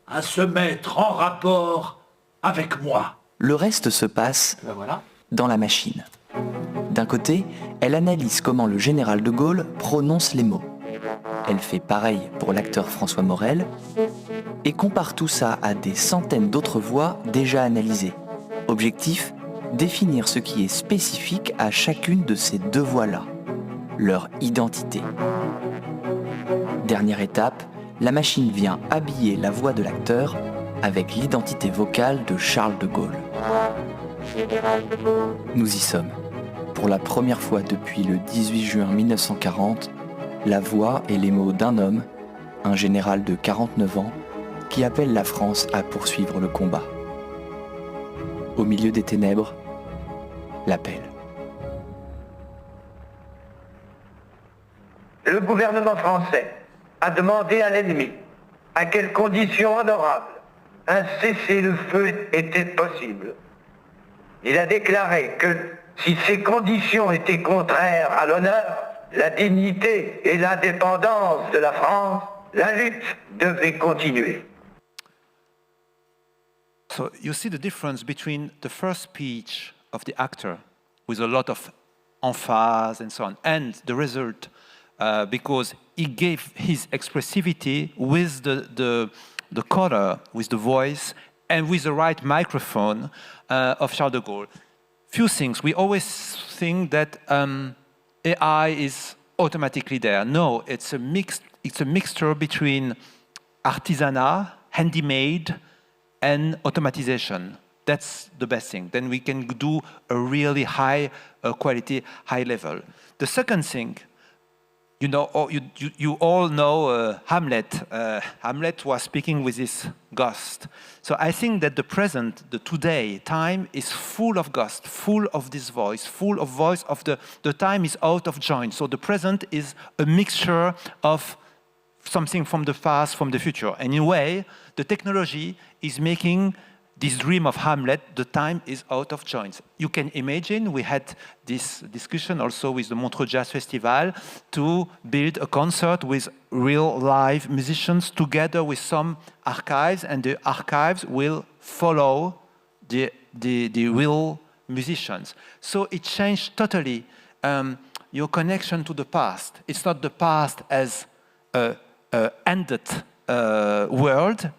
S9: à se mettre en rapport avec moi.
S8: Le reste se passe dans la machine. D'un côté, elle analyse comment le général de Gaulle prononce les mots. Elle fait pareil pour l'acteur François Morel et compare tout ça à des centaines d'autres voix déjà analysées. Objectif, définir ce qui est spécifique à chacune de ces deux voix-là, leur identité. Dernière étape, la machine vient habiller la voix de l'acteur avec l'identité vocale de Charles de Gaulle. Nous y sommes. Pour la première fois depuis le 18 juin 1940, la voix et les mots d'un homme, un général de 49 ans, qui appelle la France à poursuivre le combat. Au milieu des ténèbres, l'appel.
S10: le gouvernement français a demandé à l'ennemi à quelles conditions honorables un cessez-le-feu était possible. Il a déclaré que si ces conditions étaient contraires à l'honneur, la dignité et l'indépendance de la France, la lutte devait continuer.
S7: So you see the difference between the first speech of the actor with a lot of emphase and so on, and the result, because he gave his expressivity with the color, with the voice, and with the right microphone of Charles de Gaulle. Few things. We always think that AI is automatically there. No, it's a mixture between artisanat, handmade, and automatization. That's the best thing. Then we can do a really high quality, high level. The second thing, you know, you all know Hamlet. Hamlet was speaking with his ghost. So I think that the present, the today time is full of ghost, full of this voice, full of voice of the time is out of joint. So the present is a mixture of something from the past, from the future. And in a way, the technology is making this dream of Hamlet, the time is out of joint. You can imagine, we had this discussion also with the Montreux Jazz Festival to build a concert with real live musicians together with some archives, and the archives will follow the real musicians. So it changed totally your connection to the past. It's not the past as a ended world.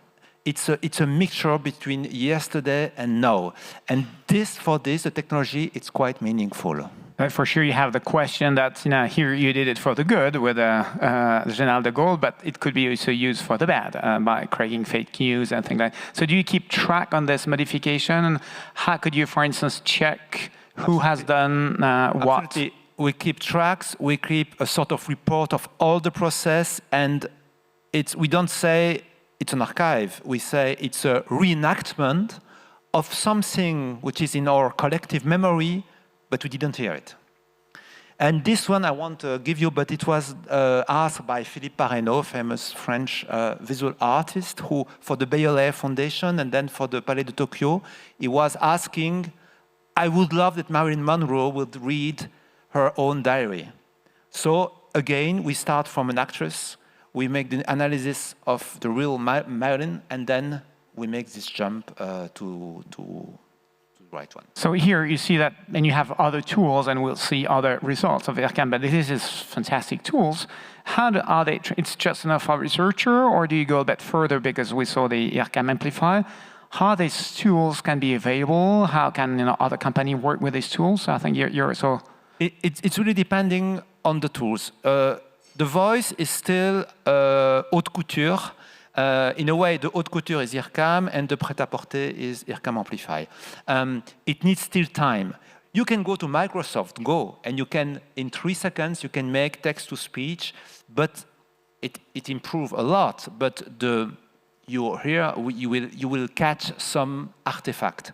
S7: It's a mixture between yesterday and now. And for this, the technology, it's quite meaningful.
S6: For sure, you have the question that, you know, here you did it for the good with General de Gaulle, but it could be also used for the bad by creating fake news and things like that. So do you keep track on this modification? And how could you, for instance, check who has done what?
S7: Absolutely. We keep tracks, we keep a sort of report of all the process, and we don't say it's an archive. We say it's a reenactment of something which is in our collective memory, but we didn't hear it. And this one I want to give you, but it was asked by Philippe Parreneau, famous French visual artist, who, for the Bayelet Foundation and then for the Palais de Tokyo, he was asking, I would love that Marilyn Monroe would read her own diary. So again, we start from an actress, we make the analysis of the real Marilyn, and then we make this jump to the right one.
S6: So here you see that, and you have other tools, and we'll see other results of IRCAM, but this is fantastic tools. How are they, it's just enough for a researcher, or do you go a bit further because we saw the IRCAM Amplify? How these tools can be available? How can, you know, other companies work with these tools? I think you're so...
S7: It's really depending on the tools. The voice is still haute couture. In a way, the haute couture is IRCAM and the prêt-à-porter is IRCAM Amplify. It needs still time. You can go to Microsoft Go and you can, in 3 seconds, you can make text-to-speech, but it improves a lot. But you will catch some artifact.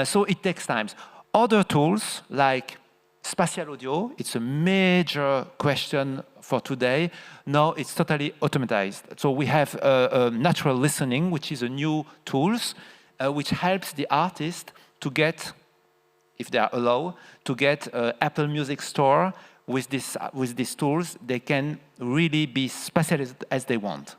S7: So it takes time. Other tools like spatial audio, it's a major question for today. Now it's totally automatized. So we have natural listening, which is a new tool, which helps the artist to get, if they are allowed, to get Apple Music Store with these tools. They can really be specialized as they want.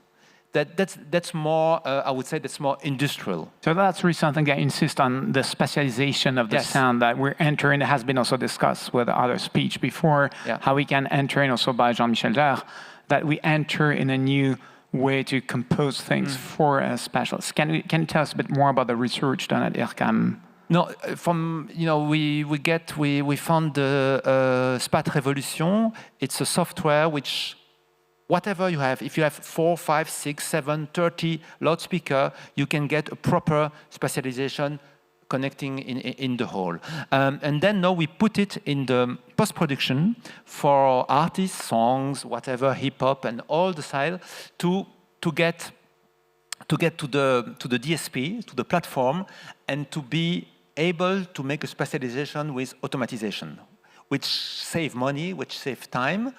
S7: That's more, I would say, that's more industrial.
S6: So that's really something I insist on, the specialization of the sound that we're entering. It has been also discussed with other speech before, how we can enter in also by Jean-Michel Dirk, that we enter in a new way to compose things for a specialist. Can you tell us a bit more about the research done at IRCAM?
S7: No, we found the Spat Revolution. It's a software which, whatever you have, if you have 4, 5, 6, 7, 30 loudspeaker, you can get a proper specialization connecting in the whole. And then now we put it in the post-production for artists, songs, whatever, hip-hop and all the style to get to the DSP, to the platform, and to be able to make a specialization with automatization. which save money, which save time.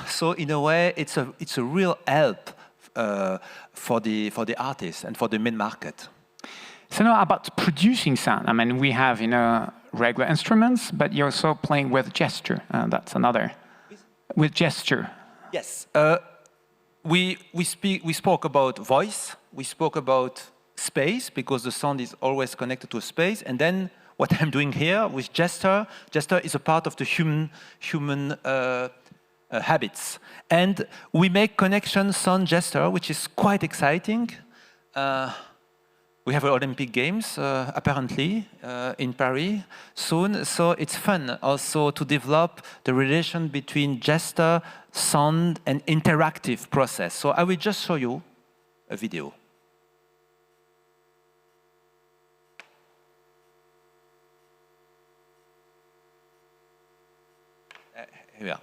S7: So in a way, it's a real help for the artists and for the mid-market.
S6: So now about producing sound. I mean, we have regular instruments, but you're also playing with gesture. That's another. With gesture.
S7: Yes. We spoke about voice. We spoke about space, because the sound is always connected to a space. And then what I'm doing here with gesture is a part of the human habits. And we make connection sound gesture, which is quite exciting. We have Olympic Games, apparently, in Paris soon. So it's fun also to develop the relation between gesture, sound, and interactive process. So I will just show you a video. Here we are.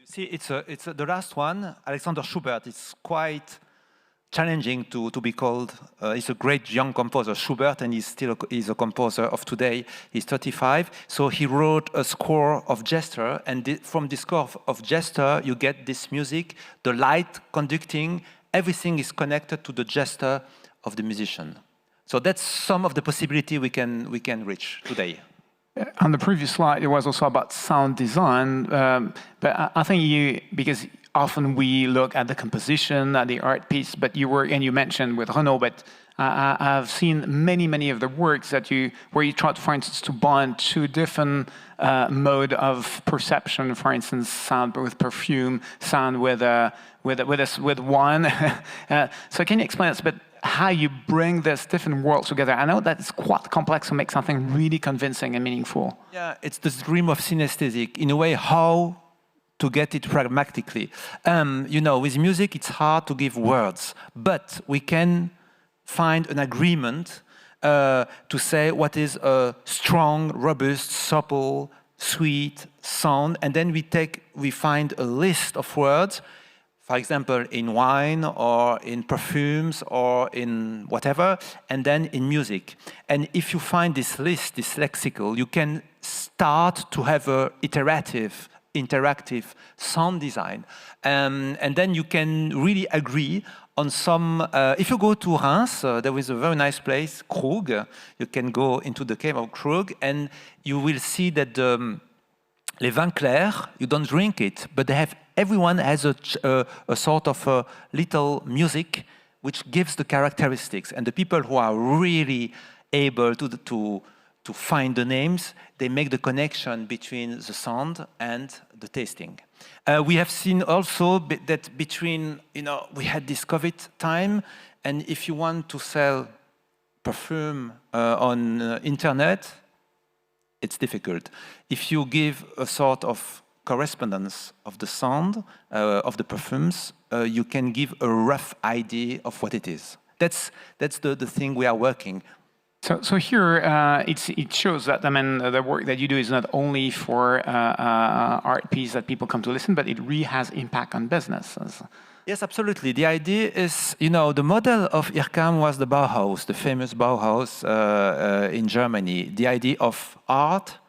S7: See, it's the last one, Alexander Schubert. It's quite challenging to be called. He's a great young composer, Schubert, and he's a composer of today. He's 35, so he wrote a score of gesture, and from this score of gesture, you get this music, the light conducting, everything is connected to the gesture of the musician. So that's some of the possibility we can reach today.
S6: On the previous slide, it was also about sound design, but I think because often we look at the composition, at the art piece, but you mentioned with Renaud, but I've seen many of the works where you try to, for instance, to bond two different mode of perception, for instance, sound with perfume, sound with wine. So can you explain us a bit how you bring these different worlds together? I know that it's quite complex to make something really convincing and meaningful.
S7: Yeah, it's the dream of synesthetic. In a way, how to get it pragmatically. With music, it's hard to give words, but we can find an agreement to say what is a strong, robust, supple, sweet sound, and then we find a list of words. For example, in wine or in perfumes or in whatever, and then in music. And if you find this list, this lexical, you can start to have a interactive sound design. And then you can really agree on some... if you go to Reims, there is a very nice place, Krug. You can go into the cave of Krug, and you will see that les vins clairs, you don't drink it, but everyone has a sort of a little music which gives the characteristics. And the people who are really able to find the names, they make the connection between the sound and the tasting. We have seen also that between, we had this COVID time, and if you want to sell perfume on internet, it's difficult. If you give a sort of correspondence of the sound, of the perfumes, you can give a rough idea of what it is. That's the thing we are working.
S6: So here, it shows that, I mean, the work that you do is not only for art piece that people come to listen, but it really has impact on businesses.
S7: Yes, absolutely. The idea is, you know, the model of IRCAM was the Bauhaus, the famous Bauhaus in Germany. The idea of art,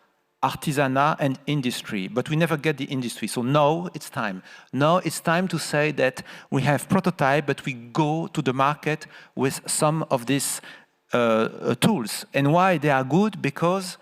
S7: artisanat, and industry. But we never get the industry. So now it's time. Now it's time to say that we have prototype, but we go to the market with some of these tools. And why they are good? Because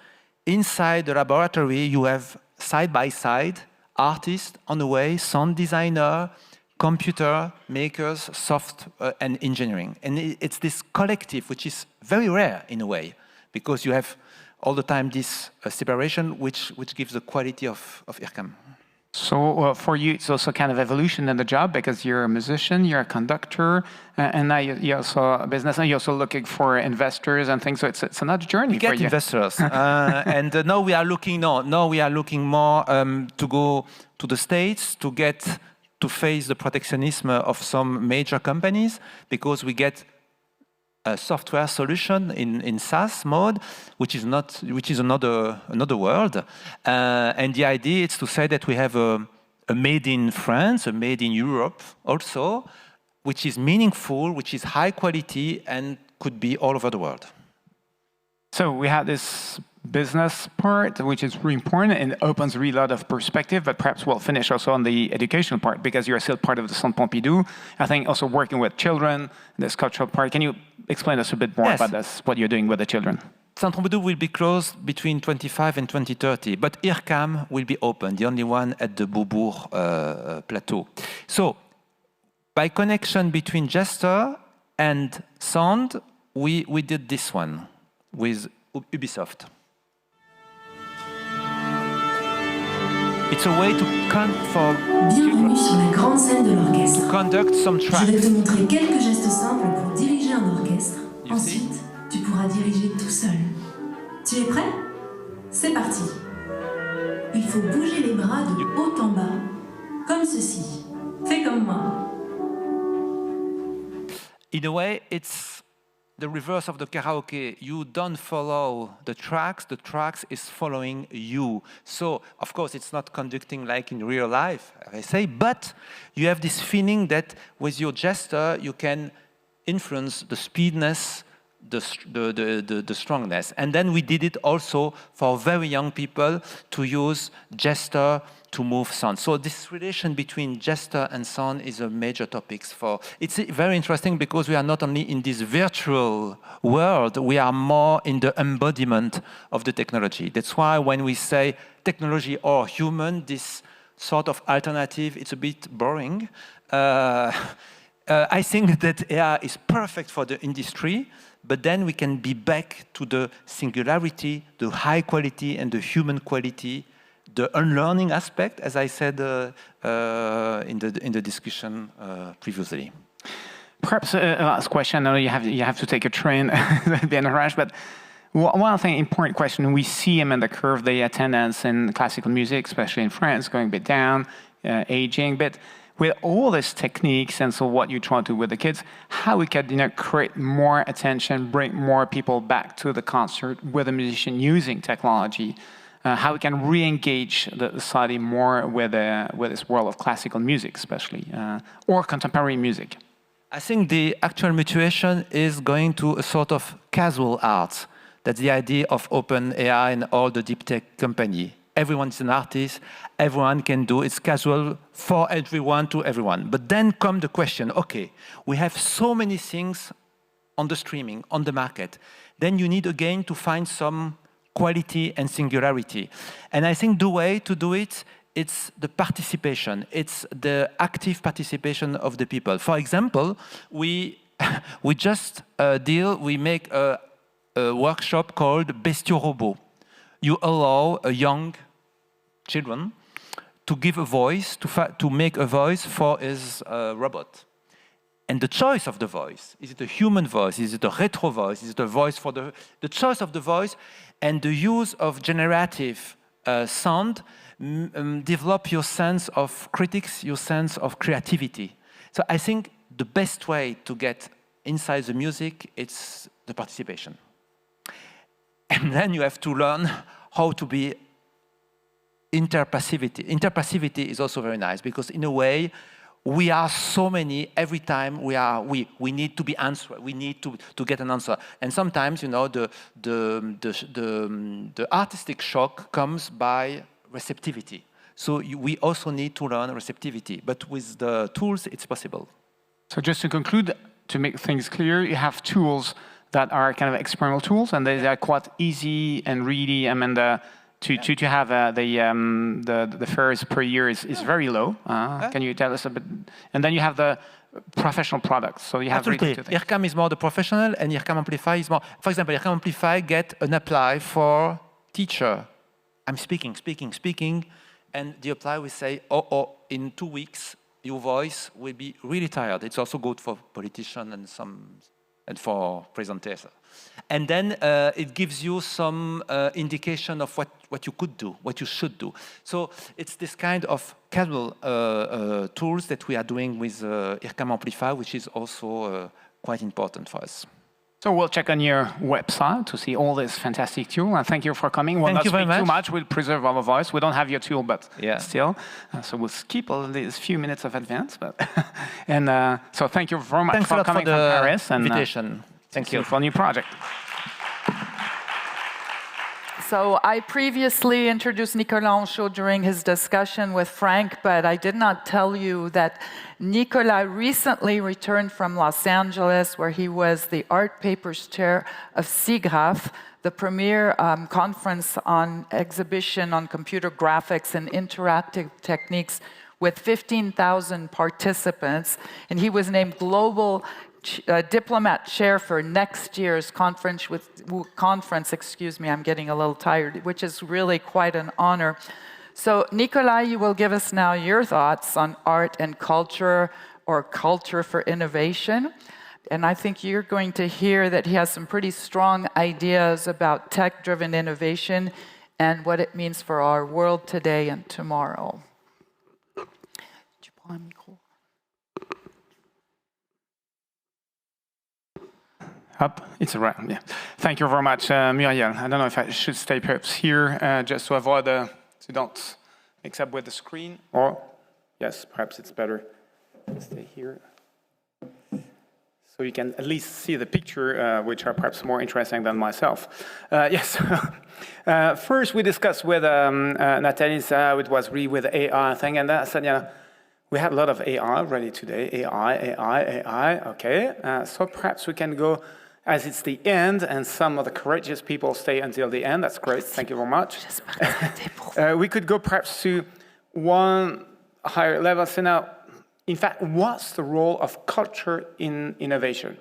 S7: inside the laboratory, you have side by side artists on the way, sound designer, computer makers, soft and engineering. And it's this collective, which is very rare in a way, because you have all the time this separation, which gives the quality of IRCAM.
S6: So for you, it's also kind of evolution in the job, because you're a musician, you're a conductor, and now you're also a business, and you're also looking for investors and things. So it's another journey for you.
S7: Get investors, and now we are looking. Now we are looking more to go to the States to face the protectionism of some major companies, because we get a software solution in SaaS mode, which is another world. And the idea is to say that we have a made in France, a made in Europe also, which is meaningful, which is high quality, and could be all over the world.
S6: So we have this business part, which is really important and opens really a lot of perspective, but perhaps we'll finish also on the educational part, because you're still part of the Centre Pompidou. I think also working with children, this cultural part. Can you explain us a bit more about this, what you're doing with the children?
S7: Centre Pompidou will be closed between 25 and 2030, but IRCAM will be open, the only one at the Beaubourg plateau. So, by connection between gesture and sound, we did this one with Ubisoft. It's a way to
S11: Bienvenue sur la grande scène de l'orchestre.
S7: Conduct some tracks.
S11: Je vais te montrer quelques gestes simples pour diriger un orchestre. Ensuite, tu pourras diriger tout seul. Tu es prêt? C'est parti. Il faut bouger les bras de haut en bas, comme ceci. Fais comme moi.
S7: In a way, it's the reverse of the karaoke. You don't follow the tracks is following you. So, of course, it's not conducting like in real life, I say, but you have this feeling that with your gesture, you can influence the speedness, the strongness. And then we did it also for very young people to use gesture to move sound. So this relation between gesture and sound is a major topic for. It's very interesting because we are not only in this virtual world, we are more in the embodiment of the technology. That's why when we say technology or human, this sort of alternative, it's a bit boring. I think that AI is perfect for the industry, but then we can be back to the singularity, the high quality and the human quality, the unlearning aspect, as I said in the discussion previously.
S6: Perhaps a last question. I know you have to take a train, be in a rush, but one thing, important question. We see in the curve, the attendance in classical music, especially in France, going a bit down, aging, but with all these techniques and so what you try to do with the kids, how we can create more attention, bring more people back to the concert with a musician using technology, how we can re-engage the society more with this world of classical music, especially, or contemporary music.
S7: I think the actual mutation is going to a sort of casual art. That's the idea of open AI and all the deep tech company. Everyone is an artist, everyone can do, it's casual for everyone to everyone. But then comes the question, okay, we have so many things on the streaming, on the market. Then you need again to find some quality and singularity. And I think the way to do it, it's the participation. It's the active participation of the people. For example, we just we make a workshop called Bestiaux Robots. You allow a young children to give a voice, to make a voice for his robot. And the choice of the voice, is it a human voice, is it a retro voice, is it a voice for the choice of the voice and the use of generative sound develop your sense of critics, your sense of creativity. So I think the best way to get inside the music, it's the participation. And then you have to learn how to be interpassivity. Interpassivity is also very nice because in a way, we are so many, every time we need to be answered, we need to get an answer. And sometimes, you know, the artistic shock comes by receptivity. So we also need to learn receptivity, but with the tools, it's possible.
S6: So just to conclude, to make things clear, you have tools that are kind of experimental tools, and they are quite easy and really, I mean, to have the fares per year is very low. Can you tell us a bit? And then you have the professional products. So you have
S7: Absolutely. IRCAM is more the professional, and IRCAM Amplify is more. For example, IRCAM Amplify get an apply for teacher. I'm speaking, and the apply will say, in 2 weeks, your voice will be really tired. It's also good for politicians and for presenters. And then it gives you some indication of what you could do, what you should do. So it's this kind of casual tools that we are doing with IRCAM Amplify, which is also quite important for us.
S6: So we'll check on your website to see all this fantastic tool. And thank you for coming. We'll not speak too much. We'll preserve our voice. We don't have your tool, but still. So we'll skip all these few minutes of advance. But and so thank you very much for coming from Paris. And
S7: invitation.
S6: Thank you for a new project.
S1: So I previously introduced Nicolas during his discussion with Frank, but I did not tell you that Nicolas recently returned from Los Angeles, where he was the Art Papers Chair of SIGGRAPH, the premier conference on exhibition on computer graphics and interactive techniques with 15,000 participants. And he was named Global Diplomat Chair for next year's conference, I'm getting a little tired, which is really quite an honor. So, Nicolas, you will give us now your thoughts on art and culture, or culture for innovation. And I think you're going to hear that he has some pretty strong ideas about tech-driven innovation and what it means for our world today and tomorrow.
S6: Up, it's around, yeah. Thank you very much, Muriel. I don't know if I should stay perhaps here, just to avoid to don't mix up with the screen, or, yes, perhaps it's better to stay here. So you can at least see the picture, which are perhaps more interesting than myself. Yes, first we discussed with Nathalie, it was really with the AI thing, and I said, yeah, we had a lot of AI already today, AI, okay. So perhaps we can go, as it's the end, and some of the courageous people stay until the end. That's great. Thank you very much. We could go perhaps to one higher level. So now, in fact, what's the role of culture in innovation?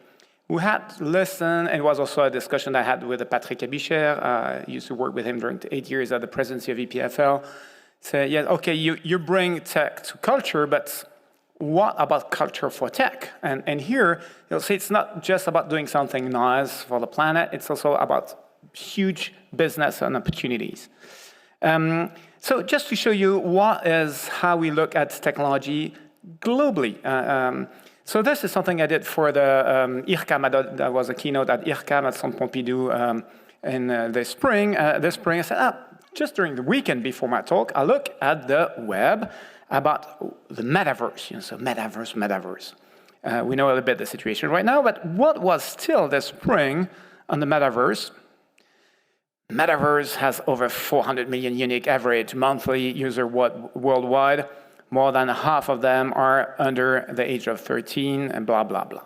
S6: We had listened, and it was also a discussion I had with Patrick Abicher. I used to work with him during 8 years at the presidency of EPFL. So, yeah, okay, you bring tech to culture, but what about culture for tech? And here, you'll see it's not just about doing something nice for the planet, it's also about huge business and opportunities. So just to show you how we look at technology globally. So this is something I did for the IRCAM. That was a keynote at IRCAM at Centre Pompidou in the spring. This spring, I said, just during the weekend before my talk, I look at the web about the metaverse. So metaverse. We know a little bit the situation right now, but what was still this spring on the metaverse? Metaverse has over 400 million unique average monthly user worldwide. More than half of them are under the age of 13 and blah, blah, blah.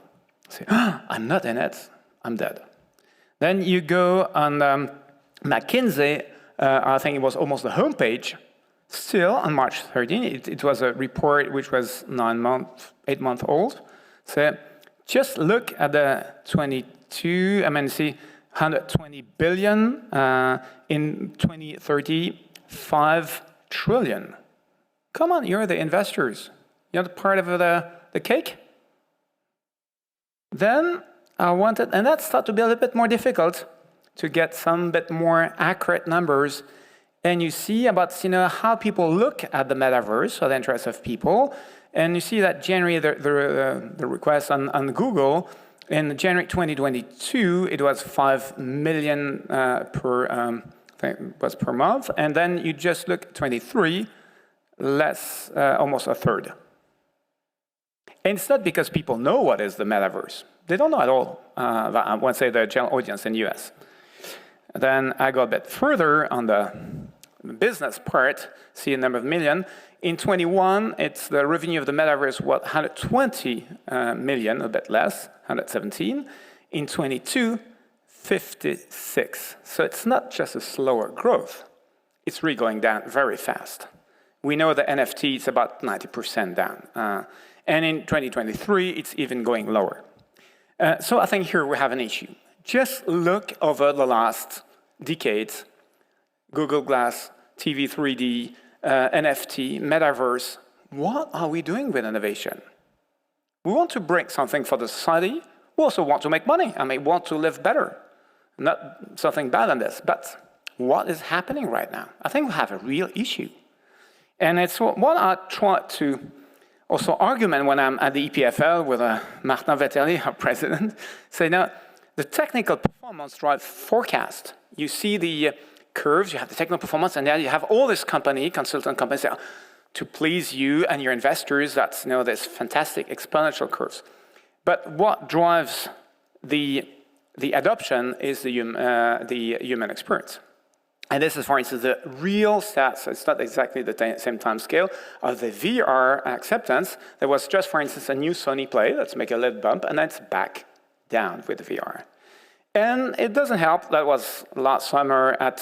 S6: Say, I'm not in it, I'm dead. Then you go on McKinsey, I think it was almost the homepage, still on March 13. It was a report which was 8 months old. So just look at the 22, see 120 billion in 2030, 5 trillion. Come on, you're the investors. You're the part of the cake. Then I wanted, and that started to be a little bit more difficult to get some bit more accurate numbers. And you see about how people look at the metaverse, or the interests of people. And you see that generally the requests on Google In January 2022, it was 5 million per month. And then you just look at 23, less, almost a third. And it's not because people know what is the metaverse. They don't know at all, I want to say the general audience in the US. Then I go a bit further on the business part, see a number of million. In 21, it's the revenue of the metaverse was 120 million, a bit less, 117. In 22, 56. So it's not just a slower growth. It's really going down very fast. We know the NFT is about 90% down. And in 2023, it's even going lower. So I think here we have an issue. Just look over the last decades, Google Glass, TV 3D, NFT, metaverse. What are we doing with innovation? We want to bring something for the society. We also want to make money. I mean, want to live better. Not something bad on this, but what is happening right now? I think we have a real issue. And it's what I try to also argument when I'm at the EPFL with Martin Vetterli, our president, say, now, the technical performance drive forecast. You see the curves, you have the technical performance, and then you have all this consultant companies, say, to please you and your investors, that's this fantastic exponential curves. But what drives the adoption is the human experience. And this is, for instance, the real stats. It's not exactly the same time scale of the VR acceptance. There was just, for instance, a new Sony Play. Let's make a little bump, and then it's back down with the VR. And it doesn't help. That was last summer at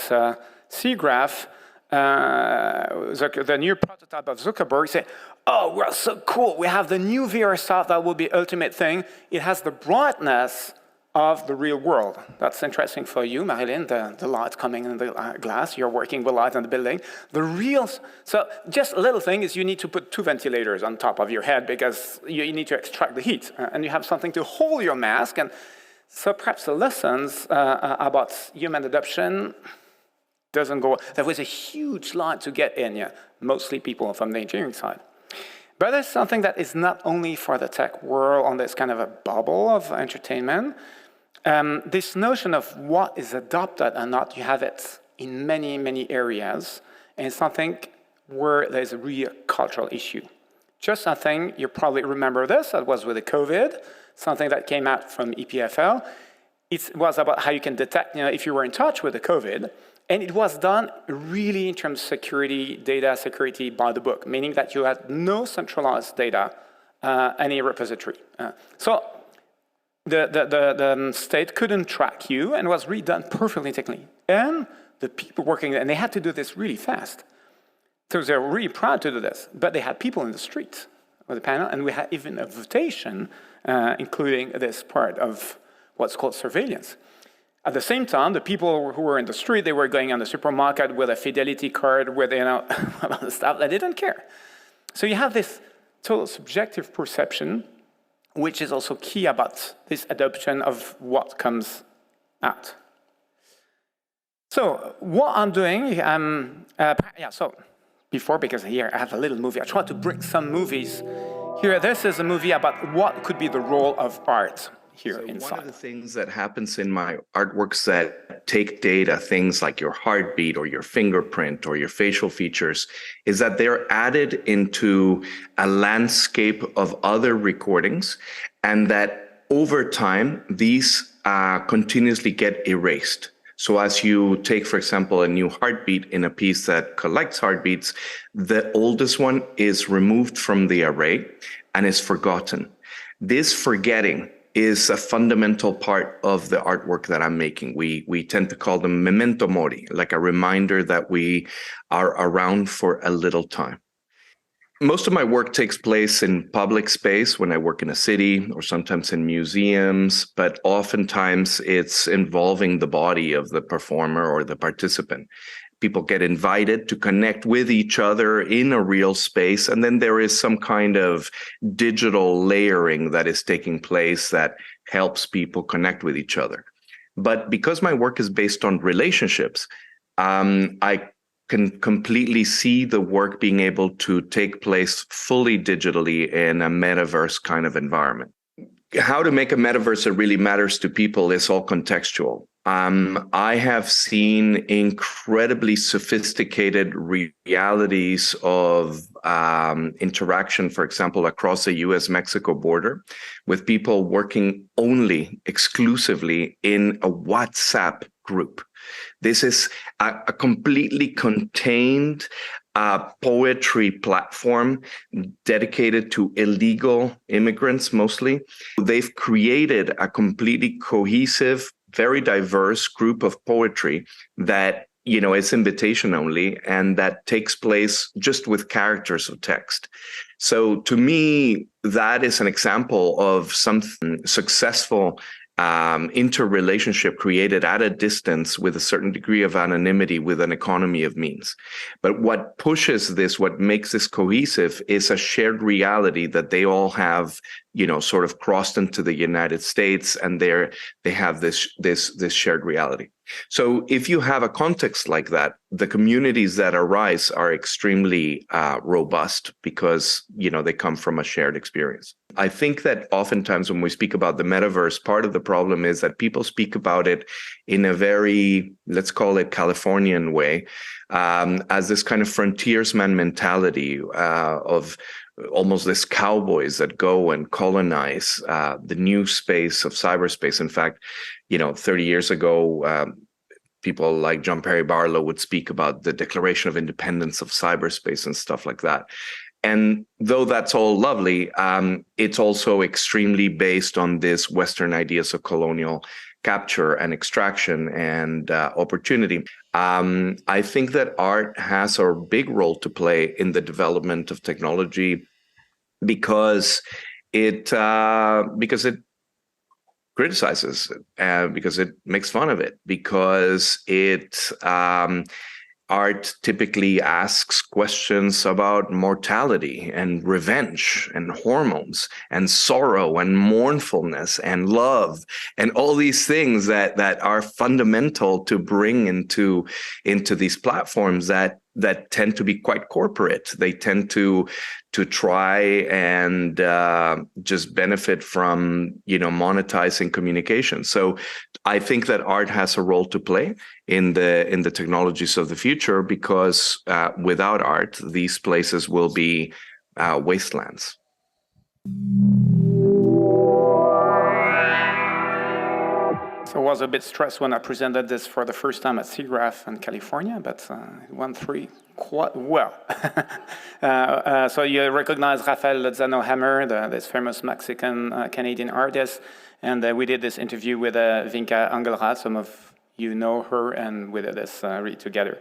S6: SIGGRAPH. The new prototype of Zuckerberg said, oh, we're so cool. We have the new VR stuff that will be ultimate thing. It has the brightness of the real world. That's interesting for you, Marilyne, the light coming in the glass. You're working with light in the building. So just a little thing is you need to put 2 ventilators on top of your head because you need to extract the heat. And you have something to hold your mask. And so perhaps the lessons about human adoption doesn't go. There was a huge line to get in, mostly people from the engineering side. But there's something that is not only for the tech world on this kind of a bubble of entertainment. This notion of what is adopted and not, you have it in many, many areas. And it's something where there's a real cultural issue. Just something, you probably remember this, that was with the COVID, something that came out from EPFL. It was about how you can detect, if you were in touch with the COVID. And it was done really in terms of security, data security by the book, meaning that you had no centralized data, any repository. So the state couldn't track you and was really done perfectly technically. And the people working there, and they had to do this really fast. So they're really proud to do this. But they had people in the street with the panel, and we had even a votation, including this part of what's called surveillance. At the same time, the people who were in the street, they were going on the supermarket with a fidelity card with, about stuff that they didn't care. So you have this total subjective perception, which is also key about this adoption of what comes out. So what I'm doing, so before, because here I have a little movie, I try to bring some movies. Here, this is a movie about what could be the role of art. Here inside.
S12: One of the things that happens in my artworks that take data, things like your heartbeat or your fingerprint or your facial features, is that they're added into a landscape of other recordings, and that over time, these continuously get erased. So as you take, for example, a new heartbeat in a piece that collects heartbeats, the oldest one is removed from the array and is forgotten. This forgetting is a fundamental part of the artwork that I'm making. We tend to call them memento mori, like a reminder that we are around for a little time. Most of my work takes place in public space when I work in a city or sometimes in museums, but oftentimes it's involving the body of the performer or the participant. People get invited to connect with each other in a real space, and then there is some kind of digital layering that is taking place that helps people connect with each other. But because my work is based on relationships, I can completely see the work being able to take place fully digitally in a metaverse kind of environment. how to make a metaverse that really matters to people is all contextual. I have seen incredibly sophisticated realities of interaction, for example, across the US-Mexico border, with people working exclusively in a WhatsApp group. This is a completely contained poetry platform dedicated to illegal immigrants, mostly. They've created a completely cohesive, very diverse group of poetry that, you know, it's invitation only, and that takes place just with characters of text. So to me, that is an example of something successful interrelationship created at a distance with a certain degree of anonymity with an economy of means. But what pushes this, what makes this cohesive, is a shared reality that they all have, you know, sort of crossed into the United States, and they have this shared reality. So if you have a context like that, the communities that arise are extremely robust because, you know, they come from a shared experience. I think that oftentimes when we speak about the metaverse, part of the problem is that people speak about it in a very, let's call it Californian way, as this kind of frontiersman mentality of almost this cowboys that go and colonize the new space of cyberspace. In fact, you know, 30 years ago, people like John Perry Barlow would speak about the Declaration of Independence of cyberspace and stuff like that. And though that's all lovely, it's also extremely based on this Western ideas of colonial capture and extraction and opportunity. I think that art has a big role to play in the development of technology because it criticizes it, because it makes fun of it, because art typically asks questions about mortality and revenge and hormones and sorrow and mournfulness and love and all these things that are fundamental to bring into these platforms that tend to be quite corporate. They tend to try and just benefit from, you know, monetizing communication. So I think that art has a role to play in the technologies of the future, because without art, these places will be wastelands.
S6: So I was a bit stressed when I presented this for the first time at SIGGRAPH in California, but it went through quite well. So you recognize Rafael Lozano-Hammer, this famous Mexican-Canadian artist, and we did this interview with Vinca Engelhardt. Some of you know her, and we did this read together.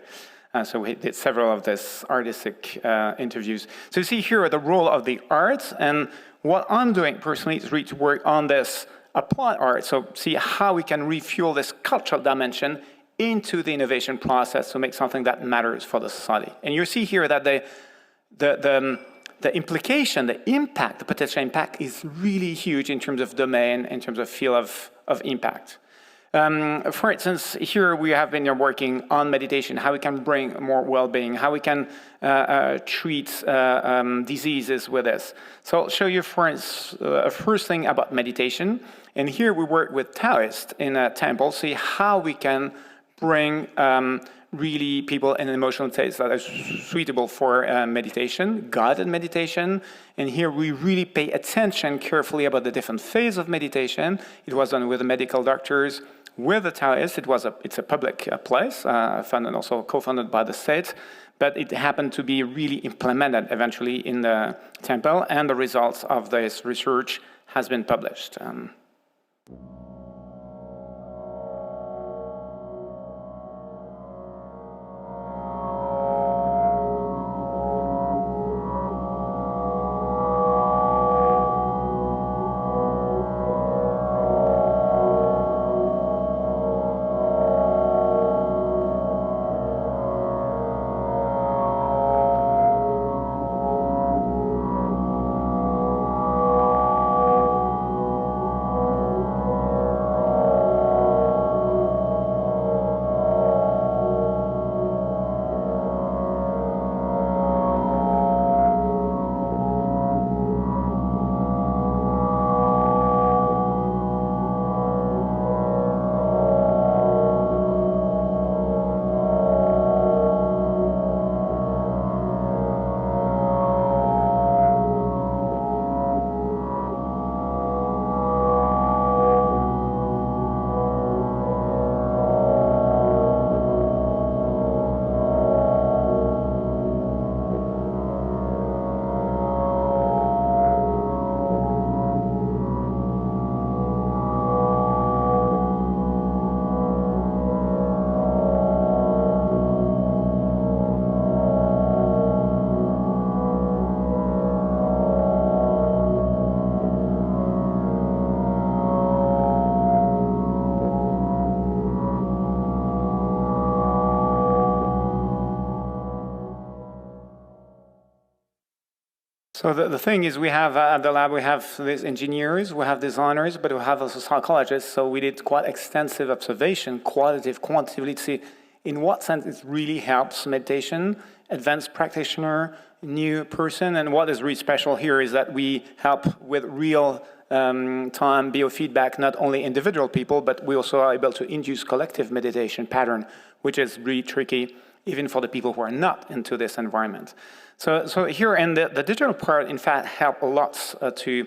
S6: So we did several of these artistic interviews. So you see here the role of the arts, and what I'm doing personally is really to work on this applied art, so see how we can refuel this cultural dimension into the innovation process to make something that matters for the society. And you see here that the implication, the impact, the potential impact is really huge in terms of domain, in terms of field of impact. For instance, here we have been working on meditation, how we can bring more well-being, how we can treat diseases with this. So I'll show you, for instance, a first thing about meditation. And here we work with Taoists in a temple, see how we can bring really people in an emotional state that is suitable for meditation, guided meditation. And here we really pay attention carefully about the different phases of meditation. It was done with the medical doctors, with the Taoists. It's a public place, funded also co-funded by the state, but it happened to be really implemented eventually in the temple, and the results of this research has been published. So the thing is, we have at the lab, we have these engineers, we have designers, but we have also psychologists. So we did quite extensive observation, qualitative, quantitatively, to see in what sense it really helps meditation, advanced practitioner, new person. And what is really special here is that we help with real time biofeedback, not only individual people, but we also are able to induce collective meditation pattern, which is really tricky, even for the people who are not into this environment. So here, and the digital part, in fact, helped a lot to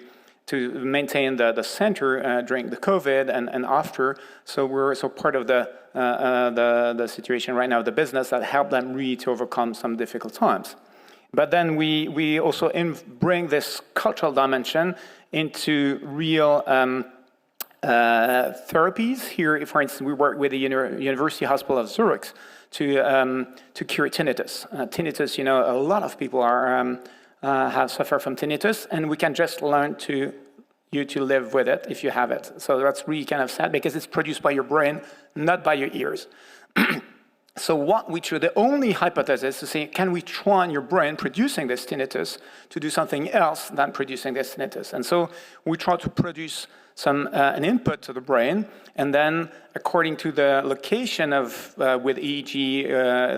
S6: maintain the center during the COVID and after. So we're part of the situation right now, the business that helped them really to overcome some difficult times. But then we also bring this cultural dimension into real therapies. Here, for instance, we work with the University Hospital of Zurich to cure tinnitus. Tinnitus, a lot of people have suffered from tinnitus, and we can just learn to live with it if you have it. So that's really kind of sad because it's produced by your brain, not by your ears. So what we chose, the only hypothesis to say, can we train your brain producing this tinnitus to do something else than producing this tinnitus? And so we try to produce an input to the brain, and then according to the location of with EEG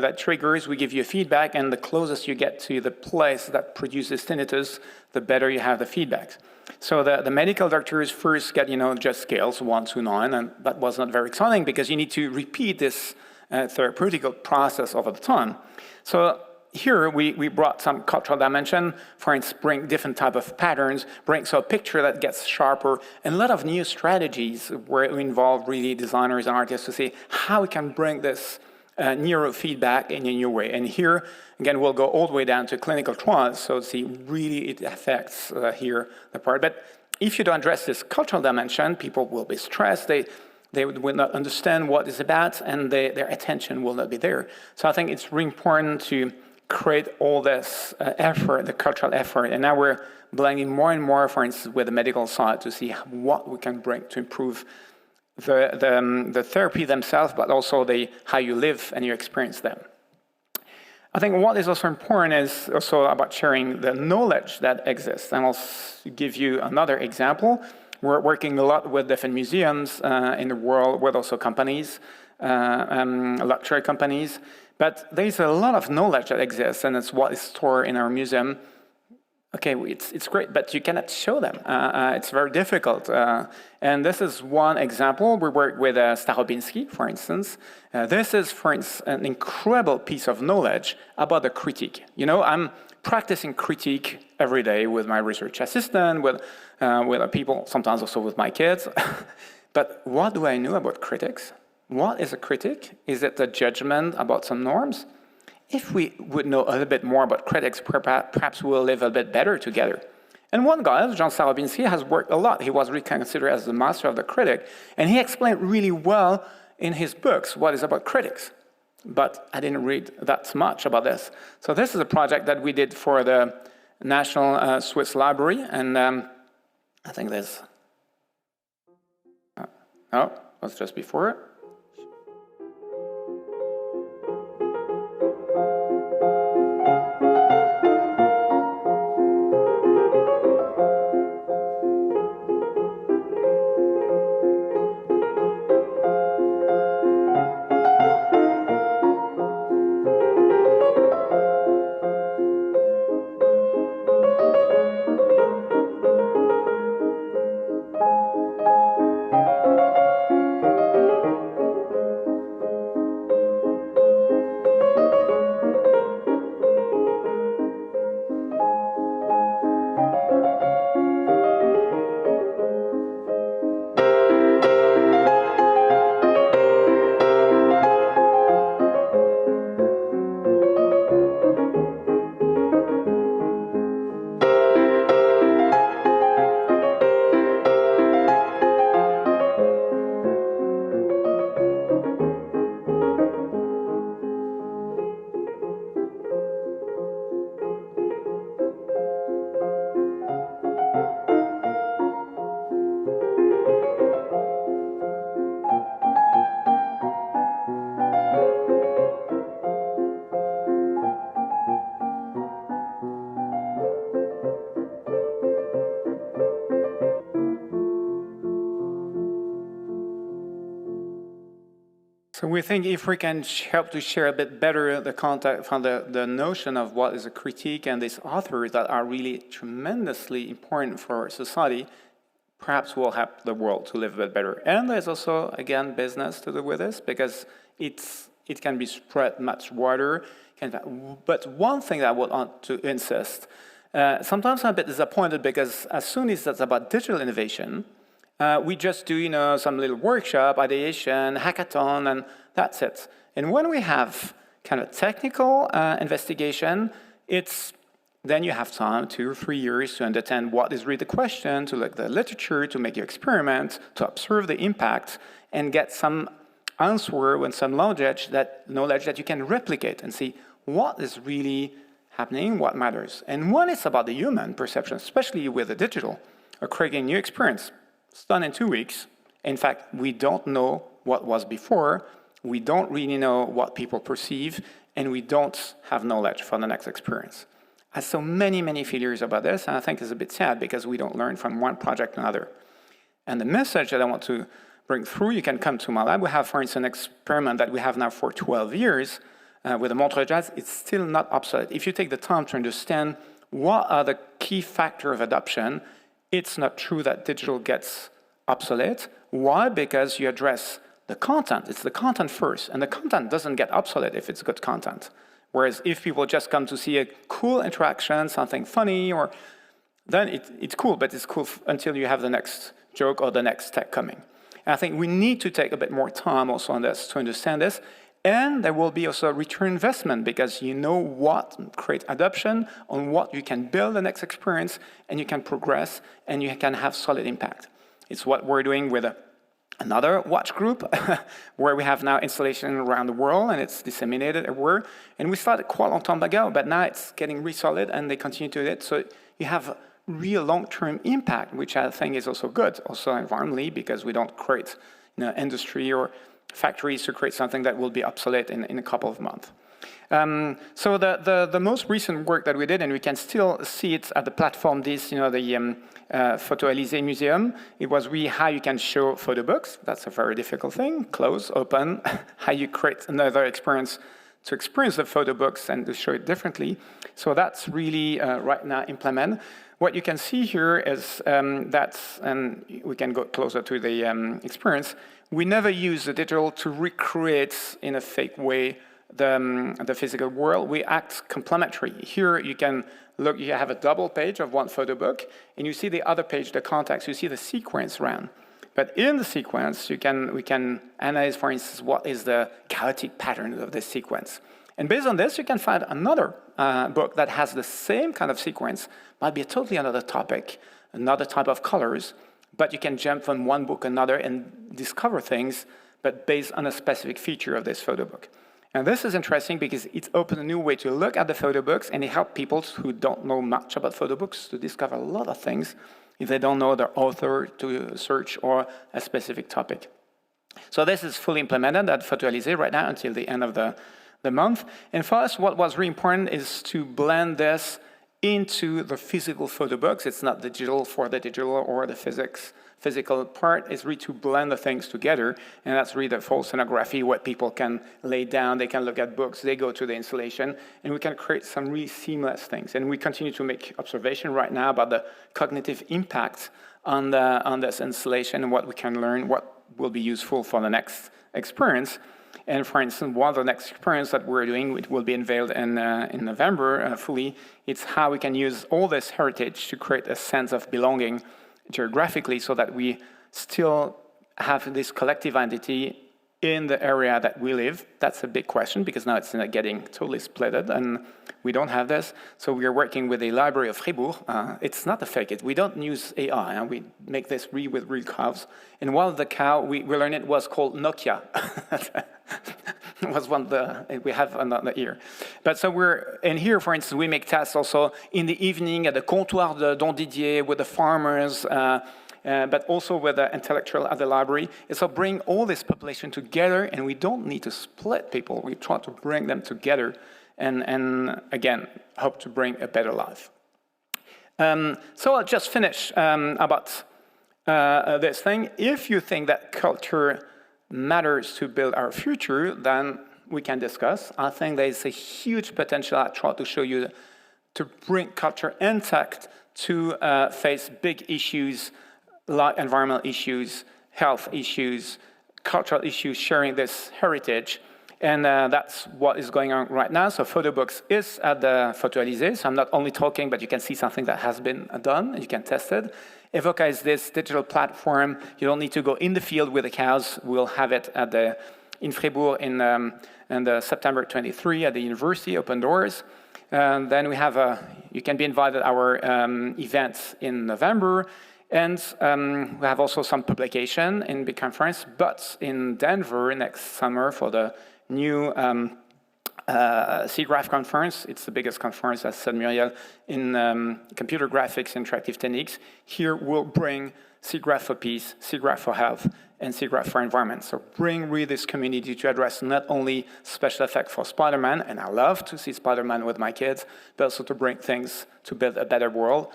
S6: that triggers, we give you feedback, and the closest you get to the place that produces tinnitus, the better you have the feedback. So the medical doctors first get just scales 1 to 9, and that was not very exciting because you need to repeat this therapeutic process over the time. So here we brought some cultural dimension, for instance, bring different type of patterns, so a picture that gets sharper, and a lot of new strategies where we involve really designers and artists to see how we can bring this neurofeedback in a new way. And here, again, we'll go all the way down to clinical trials, so see really it affects here the part. But if you don't address this cultural dimension, people will be stressed, they will not understand what it's about, and their attention will not be there. So I think it's really important to create all this effort, the cultural effort, and now we're blending more and more, for instance, with the medical side to see what we can bring to improve the therapy themselves, but also how you live and you experience them. I think what is also important is also about sharing the knowledge that exists, and I'll give you another example. We're working a lot with different museums in the world, with also companies, luxury companies. But there's a lot of knowledge that exists, and it's what is stored in our museum. Okay, it's great, but you cannot show them. It's very difficult. And this is one example. We work with Starobinski, for instance. This is, for instance, an incredible piece of knowledge about the critique. I'm practicing critique every day with my research assistant, with people, sometimes also with my kids. But what do I know about critics? What is a critic? Is it a judgment about some norms? If we would know a little bit more about critics, perhaps we'll live a bit better together. And one guy, Jean Starobinski, has worked a lot. He was really considered as the master of the critic, and he explained really well in his books what is about critics. But I didn't read that much about this. So this is a project that we did for the National Swiss Library, and I think there's... Oh, was just before it. So we think if we can help to share a bit better the context from the notion of what is a critique and these authors that are really tremendously important for society, perhaps we'll help the world to live a bit better. And there's also, again, business to do with this, because it can be spread much wider. But one thing that I would want to insist, sometimes I'm a bit disappointed because as soon as it's about digital innovation, we just do, some little workshop, ideation, hackathon, and that's it. And when we have kind of technical investigation, then you have time, 2 or 3 years, to understand what is really the question, to look at the literature, to make your experiment, to observe the impact, and get some answer and some knowledge that you can replicate and see what is really happening, what matters. And when it's about the human perception, especially with the digital, or creating new experience, it's done in 2 weeks. In fact, we don't know what was before, we don't really know what people perceive, and we don't have knowledge for the next experience. I saw many, many failures about this, and I think it's a bit sad because we don't learn from one project to another. And the message that I want to bring through, you can come to my lab. We have, for instance, an experiment that we have now for 12 years with the Moderator. It's still not obsolete. If you take the time to understand what are the key factors of adoption, it's not true that digital gets obsolete. Why? Because you address the content. It's the content first, and the content doesn't get obsolete if it's good content. Whereas if people just come to see a cool interaction, something funny, then it's cool, but it's cool until you have the next joke or the next tech coming. And I think we need to take a bit more time also on this to understand this. And there will be also a return investment because you know what creates adoption, on what you can build the next experience, and you can progress, and you can have solid impact. It's what we're doing with another watch group, where we have now installation around the world, and it's disseminated everywhere. And we started quite a long time ago, but now it's getting really solid, and they continue to do it. So you have real long-term impact, which I think is also good, also environmentally, because we don't create industry or factories to create something that will be obsolete in a couple of months. So the most recent work that we did, and we can still see it at the platform, the Photo Élysée Museum, it was really how you can show photo books. That's a very difficult thing, close, open, how you create another experience to experience the photo books and to show it differently. So that's really right now implemented. What you can see here is and we can go closer to the experience, we never use the digital to recreate in a fake way the physical world. We act complementary. Here you can look, you have a double page of one photo book, and you see the other page, the context, you see the sequence around. But in the sequence, we can analyze, for instance, what is the chaotic pattern of this sequence. And based on this, you can find another book that has the same kind of sequence, might be a totally another topic, another type of colors, but you can jump from one book to another and discover things, but based on a specific feature of this photo book. And this is interesting because it opens a new way to look at the photo books, and it helps people who don't know much about photo books to discover a lot of things if they don't know the author to search or a specific topic. So this is fully implemented at Photo Élysée right now until the end of the month. And for us, what was really important is to blend this into the physical photo books. It's not digital for the digital or the physical part. It's really to blend the things together, and that's really the full scenography, what people can lay down, they can look at books, they go to the installation, and we can create some really seamless things. And we continue to make observation right now about the cognitive impact on this installation and what we can learn, what will be useful for the next experience. And for instance, one of the next experience that we're doing, it will be unveiled in November fully, it's how we can use all this heritage to create a sense of belonging geographically so that we still have this collective identity in the area that we live. That's a big question because now it's getting totally splitted and we don't have this. So we are working with the Library of Fribourg. It's not a fake it. We don't use AI. And we make this with real cows. And one of the cow we learned it was called Nokia. It was one we have on the ear. But so here, for instance, we make tests also in the evening at the Comptoir de Don Didier with the farmers, but also with the intellectual at the library. And so bring all this population together, and we don't need to split people. We try to bring them together and again, hope to bring a better life. So I'll just finish about this thing. If you think that culture matters to build our future, then we can discuss. I think there is a huge potential. I try to show you to bring culture and tech to face big issues like environmental issues, health issues, cultural issues, sharing this heritage. And that's what is going on right now. So Photobooks is at the Photo Élysée. So I'm not only talking, but you can see something that has been done, and you can test it. Evoca is this digital platform. You don't need to go in the field with the cows. We'll have it at in Fribourg in September 23 at the university, open doors. Then we have you can be invited to our events in November. And we have also some publication in big conference, but in Denver next summer for the new SIGGRAPH conference. It's the biggest conference, as said Muriel, in computer graphics, interactive techniques. Here we'll bring SIGGRAPH for peace, SIGGRAPH for health, and SIGGRAPH for environment. So bring really this community to address not only special effects for Spider-Man, and I love to see Spider-Man with my kids, but also to bring things to build a better world.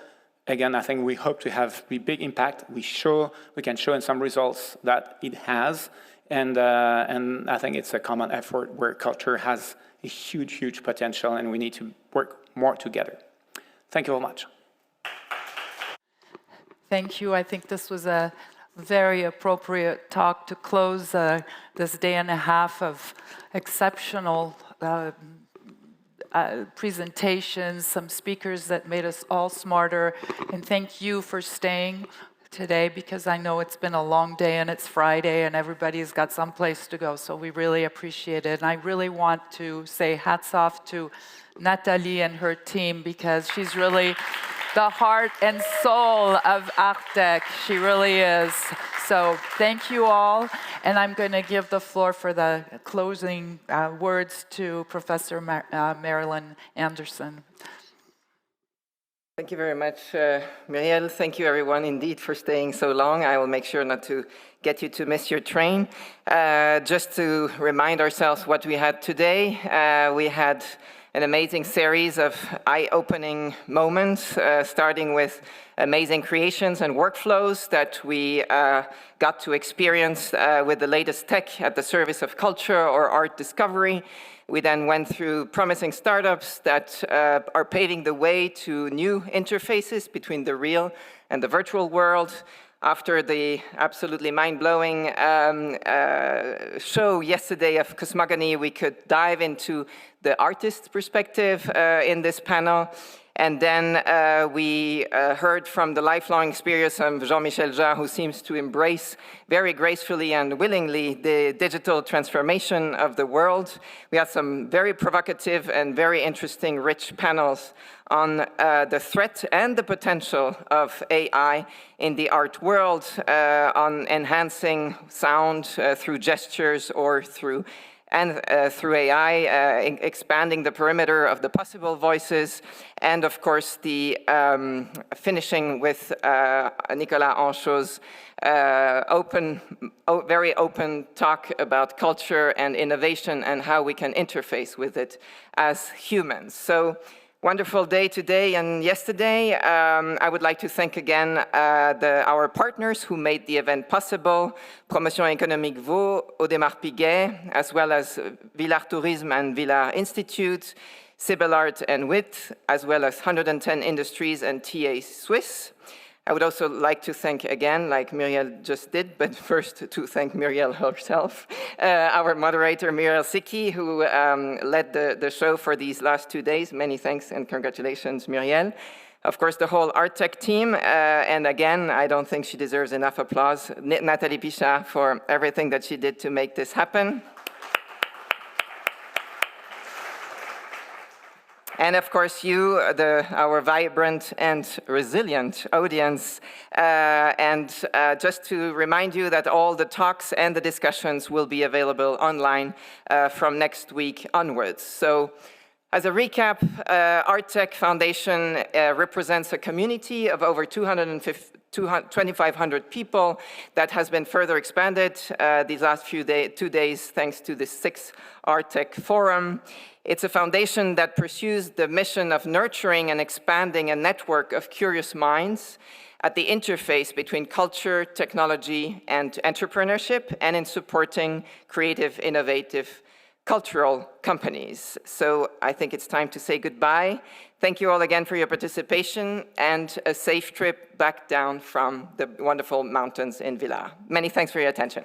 S6: Again, I think we hope to have a big impact. We can show in some results that it has, and I think it's a common effort where culture has a huge, huge potential, and we need to work more together. Thank you very much.
S1: Thank you. I think this was a very appropriate talk to close this day and a half of exceptional presentations, some speakers that made us all smarter. And thank you for staying today, because I know it's been a long day and it's Friday and everybody's got some place to go. So we really appreciate it. And I really want to say hats off to Nathalie and her team, because she's really the heart and soul of ArtTech. She really is. So thank you all. And I'm going to give the floor for the closing words to Professor Marilyne Andersen.
S13: Thank you very much, Muriel. Thank you, everyone, indeed, for staying so long. I will make sure not to get you to miss your train. Just to remind ourselves what we had today, we had an amazing series of eye-opening moments, starting with amazing creations and workflows that we got to experience with the latest tech at the service of culture or art discovery. We then went through promising startups that are paving the way to new interfaces between the real and the virtual world. After the absolutely mind-blowing show yesterday of cosmogony, we could dive into the artist's perspective in this panel. And then we heard from the lifelong experience of Jean-Michel Jarre, who seems to embrace very gracefully and willingly the digital transformation of the world. We had some very provocative and very interesting, rich panels on the threat and the potential of AI in the art world, on enhancing sound through gestures or through AI, expanding the perimeter of the possible voices, and of course the finishing with Nicolas Henchoz' very open talk about culture and innovation and how we can interface with it as humans. So, wonderful day today and yesterday. I would like to thank again our partners who made the event possible, Promotion Économique Vaud, Audemars Piguet, as well as Villars Tourisme and Villars Institute, Spiegler and Wyth, as well as 110 Industries and TA Swiss. I would also like to thank again, like Muriel just did, but first to thank Muriel herself, our moderator, Muriel Siki, who led the show for these last 2 days. Many thanks and congratulations, Muriel. Of course, the whole ArtTech team, and again, I don't think she deserves enough applause, Nathalie Pichard, for everything that she did to make this happen. And of course, you, our vibrant and resilient audience. Just to remind you that all the talks and the discussions will be available online from next week onwards. So, as a recap, ArtTech Foundation represents a community of over 2,500 people that has been further expanded these last 2 days thanks to the 6th ArtTech Forum. It's a foundation that pursues the mission of nurturing and expanding a network of curious minds at the interface between culture, technology, and entrepreneurship, and in supporting creative, innovative, cultural companies. So I think it's time to say goodbye. Thank you all again for your participation, and a safe trip back down from the wonderful mountains in Villars. Many thanks for your attention.